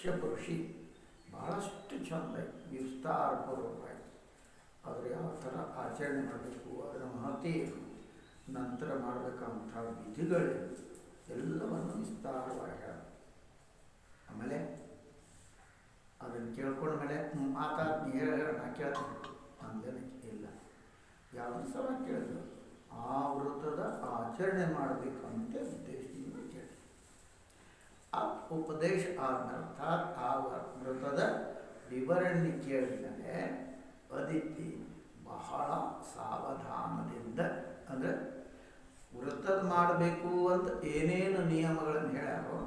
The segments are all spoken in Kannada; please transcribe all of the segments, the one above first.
ಕಶ್ಯಪ ಋಷಿ ಭಾಳಷ್ಟು ಚಂದ ವಿಸ್ತಾರಪೂರ್ವಕವಾಗಿ ಅವರು ಯಾವ ಥರ ಆಚರಣೆ ಮಾಡಬೇಕು, ಅದರ ಮಹತಿ ಏನು, ನಂತರ ಮಾಡಬೇಕಂಥ ವಿಧಿಗಳೇನು ಎಲ್ಲವನ್ನು ವಿಸ್ತಾರವಾಗಿ ಹೇಳ. ಆಮೇಲೆ ಅದನ್ನು ಕೇಳ್ಕೊಂಡ್ಮೇಲೆ ಮಾತಾಡ್ತೀನಿ ಹೇಳ ನಾ ಕೇಳ್ತೀನಿ ಅಂದೇನೆ ಇಲ್ಲ, ಯಾವುದೂ ಸಲ ಕೇಳಿದ್ರು ಆ ವೃತ್ತದ ಆಚರಣೆ ಮಾಡಬೇಕಂತ ಉದ್ದೇಶದಿಂದ ಕೇಳಿ ಆ ಉಪದೇಶ ಆದ್ಮೇಲೆ ಅರ್ಥಾತ್ ಆ ವೃತ್ತದ ವಿವರಣೆ ಕೇಳಿದ್ಮೇಲೆ ಅದಿತಿ ಬಹಳ ಸಾವಧಾನದಿಂದ ಅಂದರೆ ವೃತ್ತದ ಮಾಡಬೇಕು ಅಂತ ಏನೇನು ನಿಯಮಗಳನ್ನು ಹೇಳ್ಯಾರೋ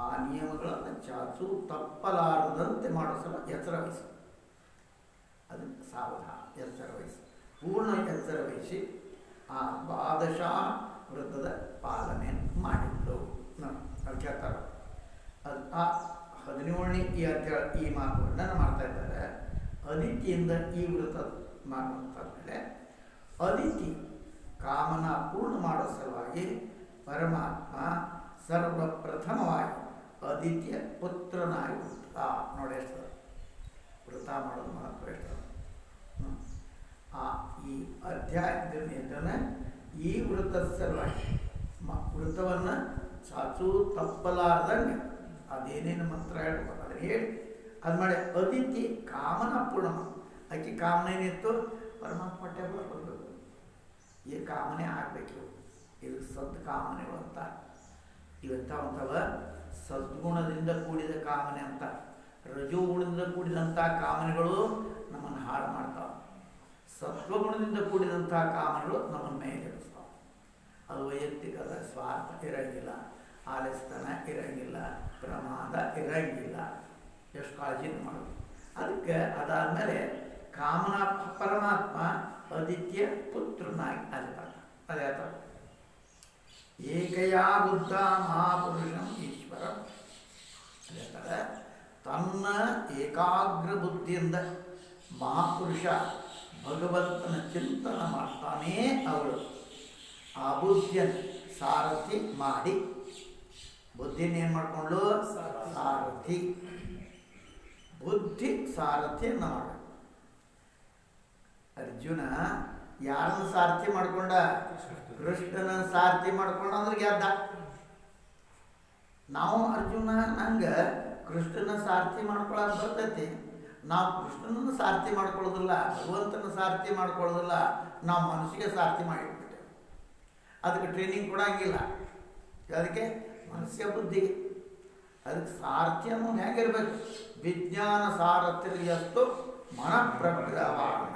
ಆ ನಿಯಮಗಳನ್ನು ಚಾಚು ತಪ್ಪಲಾರದಂತೆ ಮಾಡೋ ಸಲ ಎಚ್ಚರ ವಹಿಸಿ, ಅದಕ್ಕೆ ಸಾವಧಾನ ಎಚ್ಚರ ವಹಿಸಿ ಪೂರ್ಣ ಎಚ್ಚರ ವಹಿಸಿ ಆ ದ್ವಾದಶ ವೃತ್ತದ ಪಾಲನೆ ಮಾಡಿದ್ರು. ಅದು ಕೇಳ್ತಾರೆ ಅದು ಆ 17ನೇ ಈ ಮಾತು ವರ್ಣನೆ ಮಾಡ್ತಾ ಇದ್ದಾರೆ. ಅದಿತಿಯಿಂದ ಈ ವೃತ್ತ ಮಾಡುವಂತಾದ್ಮೇಲೆ ಅದಿತಿ ಕಾಮನ ಪೂರ್ಣ ಮಾಡೋ ಸಲುವಾಗಿ ಪರಮಾತ್ಮ ಸರ್ವಪ್ರಥಮವಾಗಿ ಅದಿತಿಯ ಪುತ್ರನಾಗಿ ಹುಟ್ಟ. ನೋಡಿ ಎಷ್ಟು ವೃತ ಮಾಡೋದು ಮಹತ್ವ ಎಷ್ಟು. ಈ ಅಧ್ಯಾಯದಿಂದ ಈ ವೃತ್ತದ ಸಲುವಾಗಿ ವೃತ್ತವನ್ನು ಚಾಚು ತಪ್ಪಲಾರ್ದಂಗೆ ಅದೇನೇನು ಮಂತ್ರ ಹೇಳ್ಬೇಕು ಅದನ್ನು ಹೇಳಿ ಅದು ಮಾಡಿ ಅದಿತಿ ಕಾಮನ ಪೂರ್ಣ. ಆಕೆ ಕಾಮನ ಏನಿತ್ತು ಪರಮಾತ್ಮ ಟೇಬಲ್ ಬರಬೇಕು, ಈ ಕಾಮನೆ ಆಗಬೇಕು. ಇದು ಸದ್ಕಾಮನೆಗಳು ಅಂತ ಇವಂಥವಂಥವ ಸದ್ಗುಣದಿಂದ ಕೂಡಿದ ಕಾಮನೆ ಅಂತ. ರಜೋಗುಣದಿಂದ ಕೂಡಿದಂಥ ಕಾಮನೆಗಳು ನಮ್ಮನ್ನು ಹಾಳು ಮಾಡ್ತಾವೆ, ಸತ್ವಗುಣದಿಂದ ಕೂಡಿದಂಥ ಕಾಮನೆಗಳು ನಮ್ಮನ್ನು ಮೇಲೆಡಿಸ್ತಾವೆ. ಅದು ವೈಯಕ್ತಿಕದ ಸ್ವಾರ್ಥ ಇರಂಗಿಲ್ಲ, ಆಲಸ್ಯತನ ಇರಂಗಿಲ್ಲ, ಪ್ರಮಾದ ಇರಂಗಿಲ್ಲ. ಎಷ್ಟು ಕಾಳಜಿನ ಮಾಡೋದು. ಅದಕ್ಕೆ ಅದಾದಮೇಲೆ ಕಾಮನ ಪರಮಾತ್ಮ ಆದಿತ್ಯ ಪುತ್ರನಾಗಿ ಅಲ್ಲಿ ಬರ್ತಾನೆ. ಅದೇ ಥರ ಏಕಯಾ ಬುದ್ಧ ಮಹಾಪುರುಷಂ ಈಶ್ವರ ಅದೇ ಥರ ತನ್ನ ಏಕಾಗ್ರ ಬುದ್ಧಿಯಿಂದ ಮಹಾಪುರುಷ ಭಗವಂತನ ಚಿಂತನೆ ಮಾಡ್ತಾನೇ ಅವಳು ಆ ಬುದ್ಧಿಯನ್ನು ಸಾರಥಿ ಮಾಡಿ ಬುದ್ಧಿನ ಏನು ಮಾಡಿಕೊಂಡು ಸಾರಥಿ ಬುದ್ಧಿ ಸಾರಥಿಯನ್ನು ಮಾಡಬೇಕು. ಅರ್ಜುನ ಯಾರನ್ನು ಸಾರಥಿ ಮಾಡ್ಕೊಂಡ? ಕೃಷ್ಣನ ಸಾರಥಿ ಮಾಡ್ಕೊಂಡ ಅಂದ್ರೆ ಗೆದ್ದ. ನಾವು ಅರ್ಜುನ ನಂಗೆ ಕೃಷ್ಣನ ಸಾರಥಿ ಮಾಡ್ಕೊಳ್ಳೋದು ಬರ್ತೈತಿ, ನಾವು ಕೃಷ್ಣನ ಸಾರಥಿ ಮಾಡ್ಕೊಳ್ಳೋದಿಲ್ಲ, ಭಗವಂತನ ಸಾರಥಿ ಮಾಡ್ಕೊಳ್ಳೋದಿಲ್ಲ, ನಾವು ಮನಸ್ಸಿಗೆ ಸಾರಥಿ ಮಾಡಿಬಿಟ್ಟೆ. ಅದಕ್ಕೆ ಟ್ರೈನಿಂಗ್ ಕೊಡಂಗಿಲ್ಲ. ಅದಕ್ಕೆ ಮನಸ್ಸಿಗೆ ಬುದ್ಧಿಗೆ ಅದಕ್ಕೆ ಸಾರಥಿ ಅನ್ನೋದು ಹೇಗಿರ್ಬೇಕು? ವಿಜ್ಞಾನ ಸಾರಥ್ಯಸ್ತು ಮನಃಪ್ರಗ್ರಹಾಣ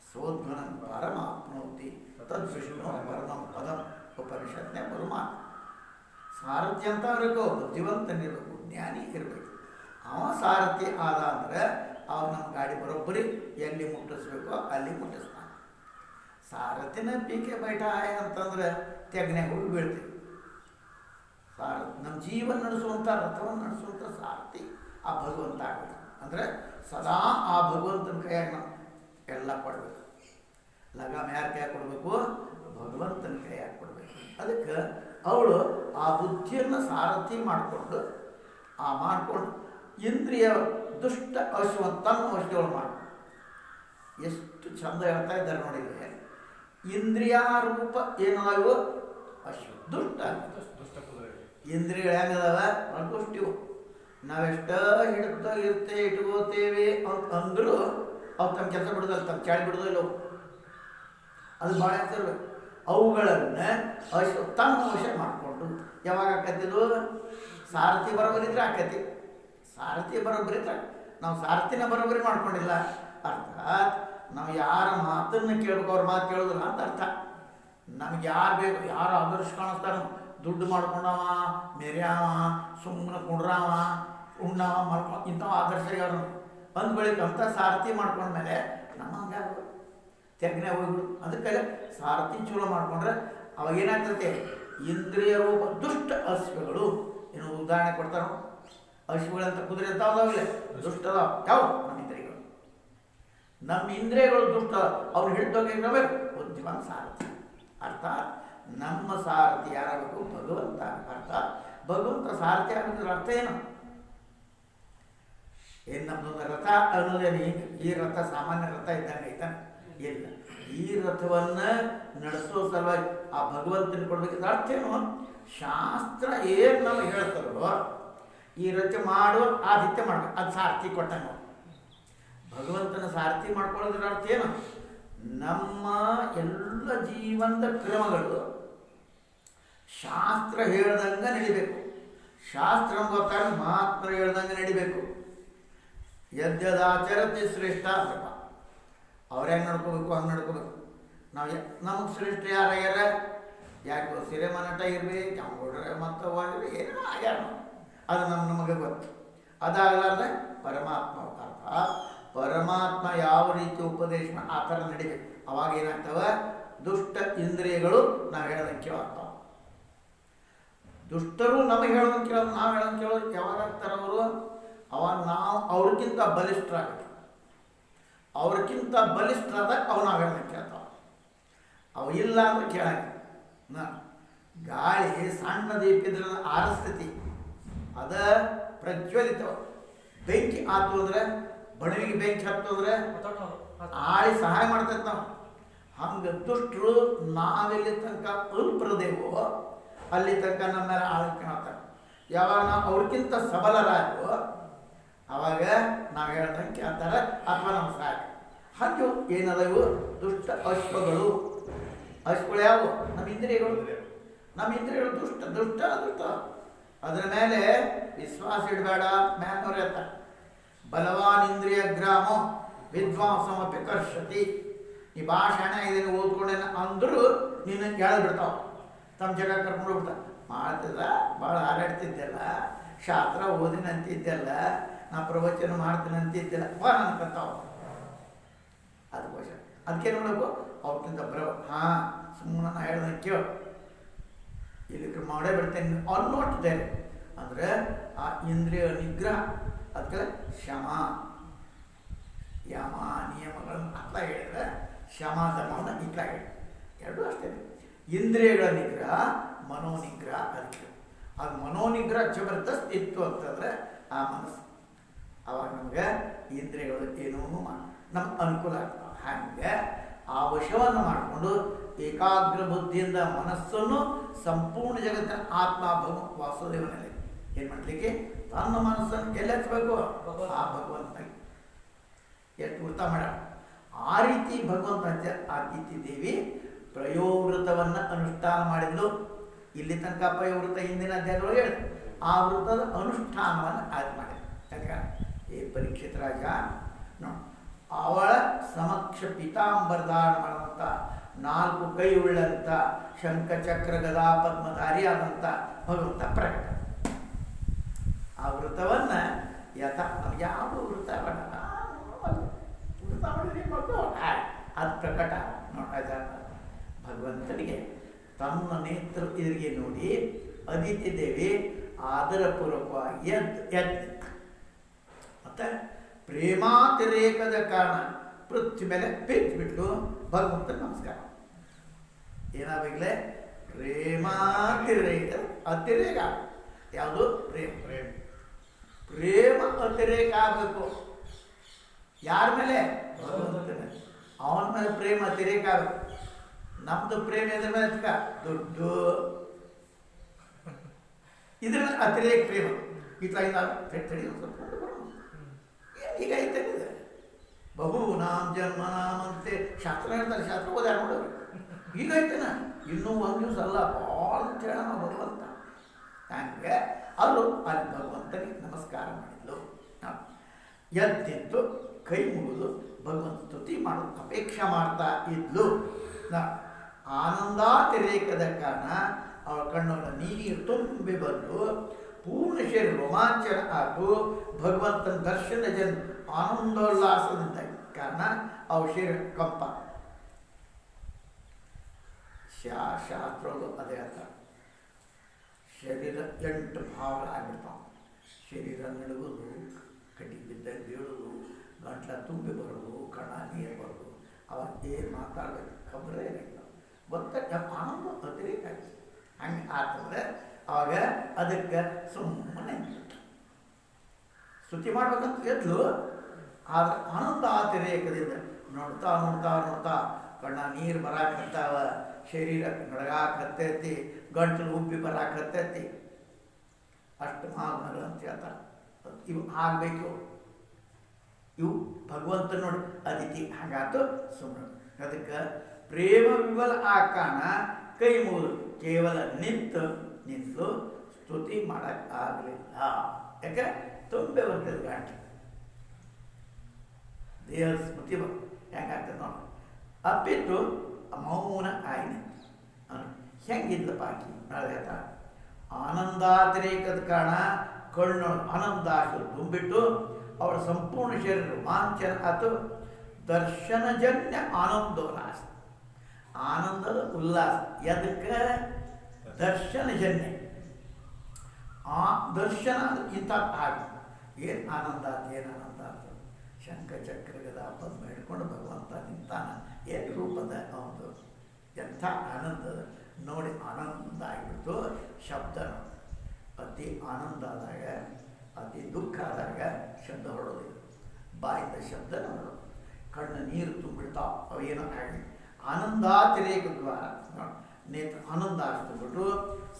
ಸೋದ್ಘನ ಪರಮಾಪ್ನೋತಿ ತದ್ವಿಷ್ಣು ಪರಮಂ ಪದಂ ಉಪನಿಷತ್ನೇ ಪರಮಾತ್ಮ. ಸಾರಥಿ ಅಂತ ಇರಬೇಕು, ಬುದ್ಧಿವಂತನಿರಬೇಕು, ಜ್ಞಾನಿ ಇರಬೇಕು. ಅವ ಸಾರಥಿ ಆದ ಅಂದರೆ ಅವ ನಮ್ಮ ಗಾಡಿ ಬರೋಬ್ಬರಿ ಎಲ್ಲಿ ಮುಟ್ಟಿಸ್ಬೇಕೋ ಅಲ್ಲಿ ಮುಟ್ಟಿಸ್ತಾನೆ. ಸಾರಥಿನ ಪೀಕೆ ಬೈಠ ಅಂತಂದ್ರೆ ತೆಗ್ನೆ ಹೋಗಿ ಬೀಳ್ತೀವಿ. ಸಾರಥಿ ನಮ್ಮ ಜೀವನ ನಡೆಸುವಂಥ ರಥವನ್ನು ನಡೆಸುವಂಥ ಸಾರಥಿ ಆ ಭಗವಂತ ಆಗಬೇಕು. ಅಂದರೆ ಸದಾ ಆ ಭಗವಂತನ ಕೈಯಾಗ ನಾವು ಎಲ್ಲ ಕೊಡಬೇಕು. ಲಗಾಮ ಯಾರ ಕೈಯಾಗ ಕೊಡಬೇಕು? ಭಗವಂತನ ಕೈಯಾಗ ಕೊಡಬೇಕು. ಅದಕ್ಕೆ ಅವಳು ಆ ಬುದ್ಧಿಯನ್ನು ಸಾರಥಿ ಮಾಡಿಕೊಂಡು ಇಂದ್ರಿಯ ದುಷ್ಟ ಅಶ್ವ ತನ್ನ ವಶಗಳು ಮಾಡಿ ಎಷ್ಟು ಚಂದ ಹೇಳ್ತಾ ಇದ್ದಾರೆ ನೋಡಿದ್ರೆ. ಇಂದ್ರಿಯಾರೂಪ ಏನಾದವು ಅಶ್ವ ದುಷ್ಟ ಇಂದ್ರಿಯಗಳು ಹೆಂಗದಾವ ದುಷ್ಟಿವು. ನಾವೆಷ್ಟ ಹಿಡ್ತಾ ಇಟ್ಕೋತೇವೆ ಅಂದರೂ ಅವು ತಮ್ಮ ಕೆಲಸ ಬಿಡೋದಲ್ಲ, ತಮ್ಮ ಚಾಳಿ ಬಿಡೋದಿಲ್ಲ. ಅದು ಭಾಳ ಹೆಸರ್ಬೇಕು. ಅವುಗಳನ್ನು ತನ್ನ ವಶ ಮಾಡಿಕೊಂಡು ಯಾವಾಗ ಆಕತ್ತಿದು? ಸಾರಥಿ ಬರೋಬರಿದ್ರೆ ಆಕತಿ. ಸಾರಥಿ ಬರೋಬ್ಬರಿದ್ರೆ ನಾವು ಸಾರಥಿನ ಬರೋಬ್ಬರಿ ಮಾಡ್ಕೊಂಡಿಲ್ಲ. ಅರ್ಥಾತ್ ನಾವು ಯಾರ ಮಾತನ್ನು ಕೇಳ್ಬೇಕು, ಅವ್ರ ಮಾತು ಕೇಳೋದಿಲ್ಲ ಅಂತ ಅರ್ಥ. ನಮ್ಗೆ ಯಾರು ಬೇಕು, ಯಾರು ಆದರ್ಶ ಕಾಣಿಸ್ತಾರ, ದುಡ್ಡು ಮಾಡ್ಕೊಂಡವ, ಮೆರ್ಯಾವ, ಸುಮ್ಮನೆ ಕುಂಡ್ರಾವ, ಉಣ್ಣವ, ಮಾಡ್ಕೊಂಡು ಇಂಥವ ಆದರ್ಶ ಯಾರು ಅಂದ ಬಳಿಕ ಅಂತ ಸಾರಥಿ ಮಾಡ್ಕೊಂಡ್ಮೇಲೆ ನಮ್ಮ ಹಂಗೆ ತೆಗ್ನೆ ಹೋಗ್ಬಿಡು. ಅದಕ್ಕೆ ಸಾರಥಿ ಚೂಲ ಮಾಡಿಕೊಂಡ್ರೆ ಅವಾಗ ಏನಾಗ್ತೈತೆ? ಇಂದ್ರಿಯ ರೂಪ ದುಷ್ಟ ಅಶ್ವಗಳು ಏನು ಉದಾಹರಣೆ ಕೊಡ್ತಾರೋ, ಅಶ್ವಗಳಂತ ಕುದುರೆ ಅಂತ ಅದಾವಿಲ್ಲ, ದುಷ್ಟ ಅದಾವ. ಯಾವ ನಮ್ಮ ಇಂದ್ರಿಯಗಳು, ನಮ್ಮ ಇಂದ್ರಿಯಗಳು ದುಷ್ಟ, ಅವ್ರು ಹಿಡಿದೋಗಿರ್ಬೇಕು ಬುದ್ಧಿವಂತ ಸಾರಥಿ. ಅರ್ಥಾತ್ ನಮ್ಮ ಸಾರಥಿ ಯಾರಾಗಬೇಕು? ಭಗವಂತ. ಅರ್ಥಾತ್ ಭಗವಂತ ಸಾರಥಿ ಆಗಿದ್ರೆ ಅರ್ಥ ಏನು? ಏನು ನಮ್ಮದೊಂದು ರಥ ಅನ್ನೋದೇನು ಈ ರಥ ಸಾಮಾನ್ಯ ರಥ ಇದ್ದಂಗೆ ಐತಾನೆ ಇಲ್ಲ. ಈ ರಥವನ್ನು ನಡೆಸೋ ಸಲುವಾಗಿ ಆ ಭಗವಂತನ ಕೊಡ್ಬೇಕಿದ್ರೆ ಅರ್ಥ ಏನು? ಶಾಸ್ತ್ರ ಏನು ನಮಗೆ ಹೇಳ್ತಾರೋ ಈ ರಥ ಮಾಡುವ ಆದಿತ್ಯ ಮಾಡ್ಬೇಕು, ಅದು ಸಾರ್ಥಿ ಕೊಟ್ಟಂಗೆ. ಭಗವಂತನ ಸಾರ್ಥಿ ಮಾಡ್ಕೊಳ್ಳೋದ್ರ ಅರ್ಥ ಏನು? ನಮ್ಮ ಎಲ್ಲ ಜೀವನದ ಕ್ರಮಗಳು ಶಾಸ್ತ್ರ ಹೇಳ್ದಂಗೆ ನಡಿಬೇಕು. ಶಾಸ್ತ್ರ ಗೊತ್ತಾಗ ಮಾತ್ರ ಹೇಳ್ದಂಗೆ ನಡಿಬೇಕು. ಯದ್ಯದಾಚರತಿ ಶ್ರೇಷ್ಠ ಅಂತಪ್ಪ, ಅವ್ರು ಹೆಂಗೆ ನಡ್ಕೋಬೇಕು ಹಂಗೆ ನಡ್ಕೋಬೇಕು. ನಾವು ನಮಗೆ ಶ್ರೇಷ್ಠ ಯಾರ್ಯಾರ? ಯಾಕೆ ಸಿರೆ ಮನಟ ಇರ್ಬೇಕು, ಚಂಗೋಡ್ರೆ ಮತ್ತು ಏನೋ ಆಗ್ಯಾರ, ಅದು ನಮಗೆ ಗೊತ್ತು. ಅದಾಗಲಾರ್ದೆ ಪರಮಾತ್ಮ ಅವತಾರ, ಪರಮಾತ್ಮ ಯಾವ ರೀತಿ ಉಪದೇಶ ಆ ಥರ ನಡಿಬೇಕು. ಅವಾಗ ಏನಾಗ್ತವೆ? ದುಷ್ಟ ಇಂದ್ರಿಯಗಳು ನಾವು ಹೇಳ್ದಂಗೆ ಕೇಳಾಗ್ತಾವ. ದುಷ್ಟರು ನಮಗೆ ಹೇಳ್ದಂಗೆ ಕೇಳೋದು, ನಾವು ಹೇಳ್ದಂಗೆ ಕೇಳೋದು ಯಾವಾಗ ಆಗ್ತಾರೆ ಅವರು? ಅವಾಗ ನಾವು ಅವ್ರಿಗಿಂತ ಬಲಿಷ್ಠರಾಗಬೇಕು. ಅವ್ರಿಗಿಂತ ಬಲಿಷ್ಠರಾದಾಗ ಅವು ನಾವು ಹೇಳ್ದಂಗೆ ಕೇಳ್ತಾವ. ಅವು ಇಲ್ಲ ಅಂದ್ರೆ ಕೇಳಂಗಿಲ್ಲ. ಗಾಳಿ ಸಣ್ಣ ದೀಪಿದ್ರ ಆರಿಸ್ತೈತಿ, ಅದ ಪ್ರಜ್ವಲಿತ. ಬೆಂಕಿ ಆತು ಅಂದ್ರೆ, ಬಣವಿಗೆ ಬೆಂಕಿ ಹತ್ತು ಅಂದ್ರೆ ಆಳಿ ಸಹಾಯ ಮಾಡ್ತೈತೆ. ನಾವು ಹಂಗೆ ದುಷ್ಟರು ನಾವೆಲ್ಲಿ ತನಕ ಅಲ್ಪರದೇವೋ ಅಲ್ಲಿ ತನಕ ನಮ್ಮ ಮೇಲೆ ಆಳ್ಕೆ ಮಾಡ್ತಾರೆ. ಯಾವಾಗ ನಾವು ಅವ್ರಿಗಿಂತ ಸಬಲರಾಗೋ ಅವಾಗ ನಾವು ಹೇಳ್ದಂಗೆ ಕೇಳ್ತಾರೆ ಅಥವಾ ನಮ್ಮ ಸಹಾಯ. ಹಾಗೆ ಏನದ ಇವು ದುಷ್ಟ ಅಶ್ವಗಳು. ಅಶ್ವಗಳು ಯಾವುವು? ನಮ್ಮ ಇಂದ್ರಿಯಗಳು. ನಮ್ಮ ಇಂದ್ರಿಯಗಳು ದುಷ್ಟ ದುಷ್ಟ ದುಷ್ಟ. ಅದರ ಮೇಲೆ ವಿಶ್ವಾಸ ಇಡಬೇಡ. ಮ್ಯಾನವ್ರು ಹೇಳ್ತಾರೆ, ಬಲವಾನ್ ಇಂದ್ರಿಯ ಗ್ರಾಮೋ ವಿದ್ವಾಂಸಮಪಿ ಕರ್ಷತಿ. ನೀ ಭಾಷಣ ಇದನ್ನು ಓದ್ಕೊಂಡೇನ ಅಂದರೂ ನೀನು ಬಿಡ್ತಾವ. ತಮ್ಮ ಜಗ ಕರ್ಕೊಂಡು ಹೋಗ್ಬಿಡ್ತಾವ. ಮಾಡ್ತಿಲ್ಲ, ಭಾಳ ಹಾರಾಡ್ತಿದ್ದೆಲ್ಲ, ಶಾಸ್ತ್ರ ಓದಿನಂತಿದ್ದೆಲ್ಲ, ನಾ ಪ್ರವಚನ ಮಾಡ್ತೀನಿ ಅಂತಿದ್ದೆಲ್ಲ ಬಾ ಅನ್ಕಂತಾವ. ಅದಕ್ಕೋಸ್ಕರ ಅದಕ್ಕೆ ನೋಡಬೇಕು ಅವ್ರಿಗಿಂತ ಹಾಂ ಸುಮ್ಮನೆ ನಾ ಹೇಳ್ದಂಗೆ ಕೇಳು, ಇಲ್ಲಿ ಮಾಡೇ ಬಿಡ್ತೇನೆ ಅನ್ನೋಟ್ಟಿದ್ದೇನೆ ಅಂದರೆ ಆ ಇಂದ್ರಿಯ ನಿಗ್ರಹ. ಅದಕ್ಕೆ ಶಮ ಯಮ ನಿಯಮಗಳನ್ನು ಅತ್ತ ಹೇಳಿದ್ರೆ ಶಮ ದಮವನ್ನು ಇತ್ತ ಹೇಳಿ ಎರಡೂ ಅಷ್ಟೇ. ಇಂದ್ರಿಯಗಳ ನಿಗ್ರಹ, ಮನೋನಿಗ್ರಹ. ಅದಕ್ಕೆ ಅದು ಮನೋನಿಗ್ರಹ ಜಬರ್ದಸ್ತ್ ಇತ್ತು ಅಂತಂದರೆ ಆ ಮನಸ್ಸು ಅವಾಗ ನಮಗೆ ಇಂದ್ರಿಯಗಳು ಏನೂ ನಮ್ಗೆ ಅನುಕೂಲ ಆಗ್ತವೆ. ಹಾಗೆ ಆ ವಶವನ್ನು ಮಾಡಿಕೊಂಡು ಏಕಾಗ್ರ ಬುದ್ಧಿಯಿಂದ ಮನಸ್ಸನ್ನು ಸಂಪೂರ್ಣ ಜಗತ್ತಿನ ಆತ್ಮ ವಾಸುದೇವನಲ್ಲಿ ಏನು ಮಾಡಲಿಕ್ಕೆ ತನ್ನ ಮನಸ್ಸನ್ನು ಎಲ್ಲಿ ಹಚ್ಚಬೇಕು? ಆ ಭಗವಂತ ಎಷ್ಟು ವೃತ್ತ ಮಾಡ. ಆ ರೀತಿ ಭಗವಂತ ಆದಿತ್ಯ ದೇವಿ ಪ್ರಯೋವೃತವನ್ನು ಅನುಷ್ಠಾನ ಮಾಡಿದ್ಲು. ಇಲ್ಲಿ ತನಕ ಪ್ರಯೋವೃತ ಹಿಂದಿನ ಅಧ್ಯಾಯದೊಳಗೆ ಹೇಳಿದ್ರು. ಆ ವೃತ್ತದ ಅನುಷ್ಠಾನವನ್ನು ಆಯ್ತು ಮಾಡಿದ್ರು. ಯಾಕೆ ಏ ಪರೀಕ್ಷಿತ ರಾಜ ನೋಡಿ, ಅವಳ ಸಮಕ್ಷ ಪೀತಾಂಬರಧಾರಣ ಮಾಡುವಂಥ 4 ಕೈ ಉಳ್ಳಂಥ ಶಂಖ ಚಕ್ರ ಗದಾ ಪದ್ಮಧಾರಿ ಆದಂಥ ಭಗವಂತ ಪ್ರಕಟ. ಆ ವೃತವನ್ನು ನಮ್ಗೆ ಯಾವ ವೃತ ವೃತ ಮಾಡಿದ್ರಿ ಮಕ್ಕಳು ಅದು ಪ್ರಕಟ ನೋಡ್ತಾ ಭಗವಂತನಿಗೆ ತನ್ನ ನೇತ್ರ ಎದುರಿಗೆ ನೋಡಿ ಅದಿತಿ ದೇವಿ ಆದರಪೂರ್ವಕವಾಗಿ ಎದ್ದು ಮತ್ತು ಪ್ರೇಮಾತಿರೇಕದ ಕಾರಣ ಪೃಥ್ವಿ ಮೇಲೆ ಬಿಟ್ಟು ಭಗವಂತನ ನಮಸ್ಕಾರ. ಏನಾಗಬೇಕಲೇ? ಪ್ರೇಮಾತಿರೇಕ. ಅತಿರೇಕ ಯಾವುದು? ಪ್ರೇಮ ಅತಿರೇಕ ಆಗಬೇಕು. ಯಾರ ಮೇಲೆ? ಭಗವಂತನ. ಅವನ ಮೇಲೆ ಪ್ರೇಮ ಅತಿರೇಕ ಆಗಬೇಕು. ನಮ್ದು ಪ್ರೇಮ ಎದ್ರ ಮೇಲೆ ದುಡ್ಡು, ಇದ್ರ ಮೇಲೆ ಅತಿರೇಕ ಪ್ರೇಮ. ಇಟ್ಲಾಗಿಂದ ಸ್ವಲ್ಪ ಈಗ ಐತನಿದೆ ಬಹೂನಾಂ ಜನ್ಮನಾಮಂತೆ ಶಾಸ್ತ್ರ ಹೇಳ್ತಾರೆ. ಶಾಸ್ತ್ರ ಓದ್ಯಾರ ನೋಡೋರು ಈಗ ಐತೇನ. ಇನ್ನೂ ಒಂದು ದಿವಸ ಅಲ್ಲ, ಭಾಳ ಅಂತ ಹೇಳ ನಾವು ಭಗವಂತ. ಹಂಗೆ ಅವರು ಅಲ್ಲಿ ಭಗವಂತನಿಗೆ ನಮಸ್ಕಾರ ಮಾಡಿದ್ಲು. ಎದ್ದಿದ್ದು ಕೈ ಮುಗಿದು ಭಗವಂತ ಸ್ತುತಿ ಮಾಡೋದು ಅಪೇಕ್ಷೆ ಮಾಡ್ತಾ ಇದ್ಲು. ಆನಂದಾತಿರೇಕದ ಕಾರಣ ಅವಳ ಕಣ್ಣುಗಳ ನೀರು ತುಂಬಿ ಬಂದು ಪೂರ್ಣ ಶರೀರ ರೋಮಾಂಚನ ಹಾಗೂ ಭಗವಂತನ ದರ್ಶನ ಆನಂದೋಲ್ಲಾಸದಿಂದ ಕಾರಣ ಅವು ಶರೀರ ಕಂಪ. ಶಾಸ್ತ್ರಗಳು ಅದೇ ಅರ್ಥ. ಶರೀರ 8 ಭಾಗಗಳಾಗ್ಬಿಡ್ತಾವೆ. ಶರೀರ ನಡುವುದು, ಕಟ್ಟಿ ಬಿದ್ದ ಬೀಳೋದು, ಗಂಟ್ಲ ತುಂಬಿ ಬರೋದು, ಕಣ ನೀರು ಬರೋದು. ಅವಾಗ ಏನು ಮಾತಾಡಬೇಕು ಖಬರೇ ಇಲ್ಲ. ಗೊತ್ತ ಆನಂದ ಅತಿರೇಕ ಆಯ್ತು. ಹಂಗೆ ಆಗ್ತಂದ್ರೆ ಅವಾಗ ಅದಕ್ಕೆ ಸುಮ್ಮನೆ ಸ್ತುತಿ ಮಾಡ್ಬೇಕಂತ ಎದ್ಲು. ಆದ್ರೆ ಆನಂದಾತಿರೇಕದಿಂದ ನೋಡ್ತಾ ನೋಡ್ತಾ ನೋಡ್ತಾ ಕಣ್ಣ ನೀರು ಬರಾಕತ್ತಾವ, ಶರೀರ ನಡಗಾಕತ್ತೈತಿ, ಗಂಟಲು ಉಬ್ಬಿ ಬರಾಕತ್ತೈತಿ. ಅಷ್ಟು ಮಹಾಗುಣಗಳು ಅಂತ ಹೇಳ್ತಾರೆ. ಇವು ಆಗಬೇಕು, ಇವು ಭಗವಂತ ನೋಡಿ ಅದಿತಿ ಹಾಗಾತು ಸುಮ್ಮನೆ. ಅದಕ್ಕೆ ಪ್ರೇಮ ವಿವಲ ಆಕಾಣ ಕೈ ಮುಗಿದು ಕೇವಲ ನಿಂತು ಸ್ತುತಿ ಮಾಡೋಕ್ಕಾಗಲಿಲ್ಲ. ಯಾಕೆ ತುಂಬೆ ಬರ್ತದೆ ಗಂಟೆ, ದೇಹದ ಸ್ಮೃತಿ ಹೆಂಗಾಗ್ತದೆ ನೋಡಿ. ಅಪ್ಪಿಟ್ಟು ಮೌನ ಆಯ್ನೆ ಹೆಂಗಿದ್ಲಪ್ಪ ಆಕಿ ಹೇಳ್ತಾ ಆನಂದಾತಿರೇಕದ ಕಾರಣ ಕಣ್ಣು ಆನಂದಾಶು ತುಂಬಿಟ್ಟು ಅವರ ಸಂಪೂರ್ಣ ಶರೀರ ರೋಮಾಂಚನ ಆತು. ದರ್ಶನಜನ್ಯ ಆನಂದೋಲ್ಲಾಸ, ಆನಂದದ ಉಲ್ಲಾಸ. ಎದಕ್ಕೆ? ದರ್ಶನಜನ್ಯ. ಆ ದರ್ಶನ ಅಂದ್ರೆ ಇಂಥ ಹಾಗೆ ಏನು ಆನಂದ ಆಯ್ತು, ಏನು ಆನಂದ ಆಯ್ತು. ಶಂಖ ಚಕ್ರ ಗದಾ ಪದ್ಮ ಹಿಡ್ಕೊಂಡು ಭಗವಂತ ನಿಂತಾನ, ಏನು ರೂಪದ ಅವನು, ಎಂಥ ಆನಂದ ನೋಡಿ ಆನಂದ ಆಗಿಬಿಡ್ತು. ಶಬ್ದ ಅತಿ ಆನಂದ ಆದಾಗ, ಅತಿ ದುಃಖ ಆದಾಗ ಶಬ್ದ ಹೊರಡೋದಿಲ್ಲ, ಬಾಯಿಂದ ಶಬ್ದ ಹೊರಡೋದು. ಕಣ್ಣು ನೀರು ತುಂಬಿಡ್ತಾವ, ಅವೇನೋ ಆಗಿ ಆನಂದಾತಿರೇಕ ದ್ವಾರ ನೋಡಿ ನೇತ್ರ ಆನಂದ ಆಗ್ತಬಿಟ್ಟು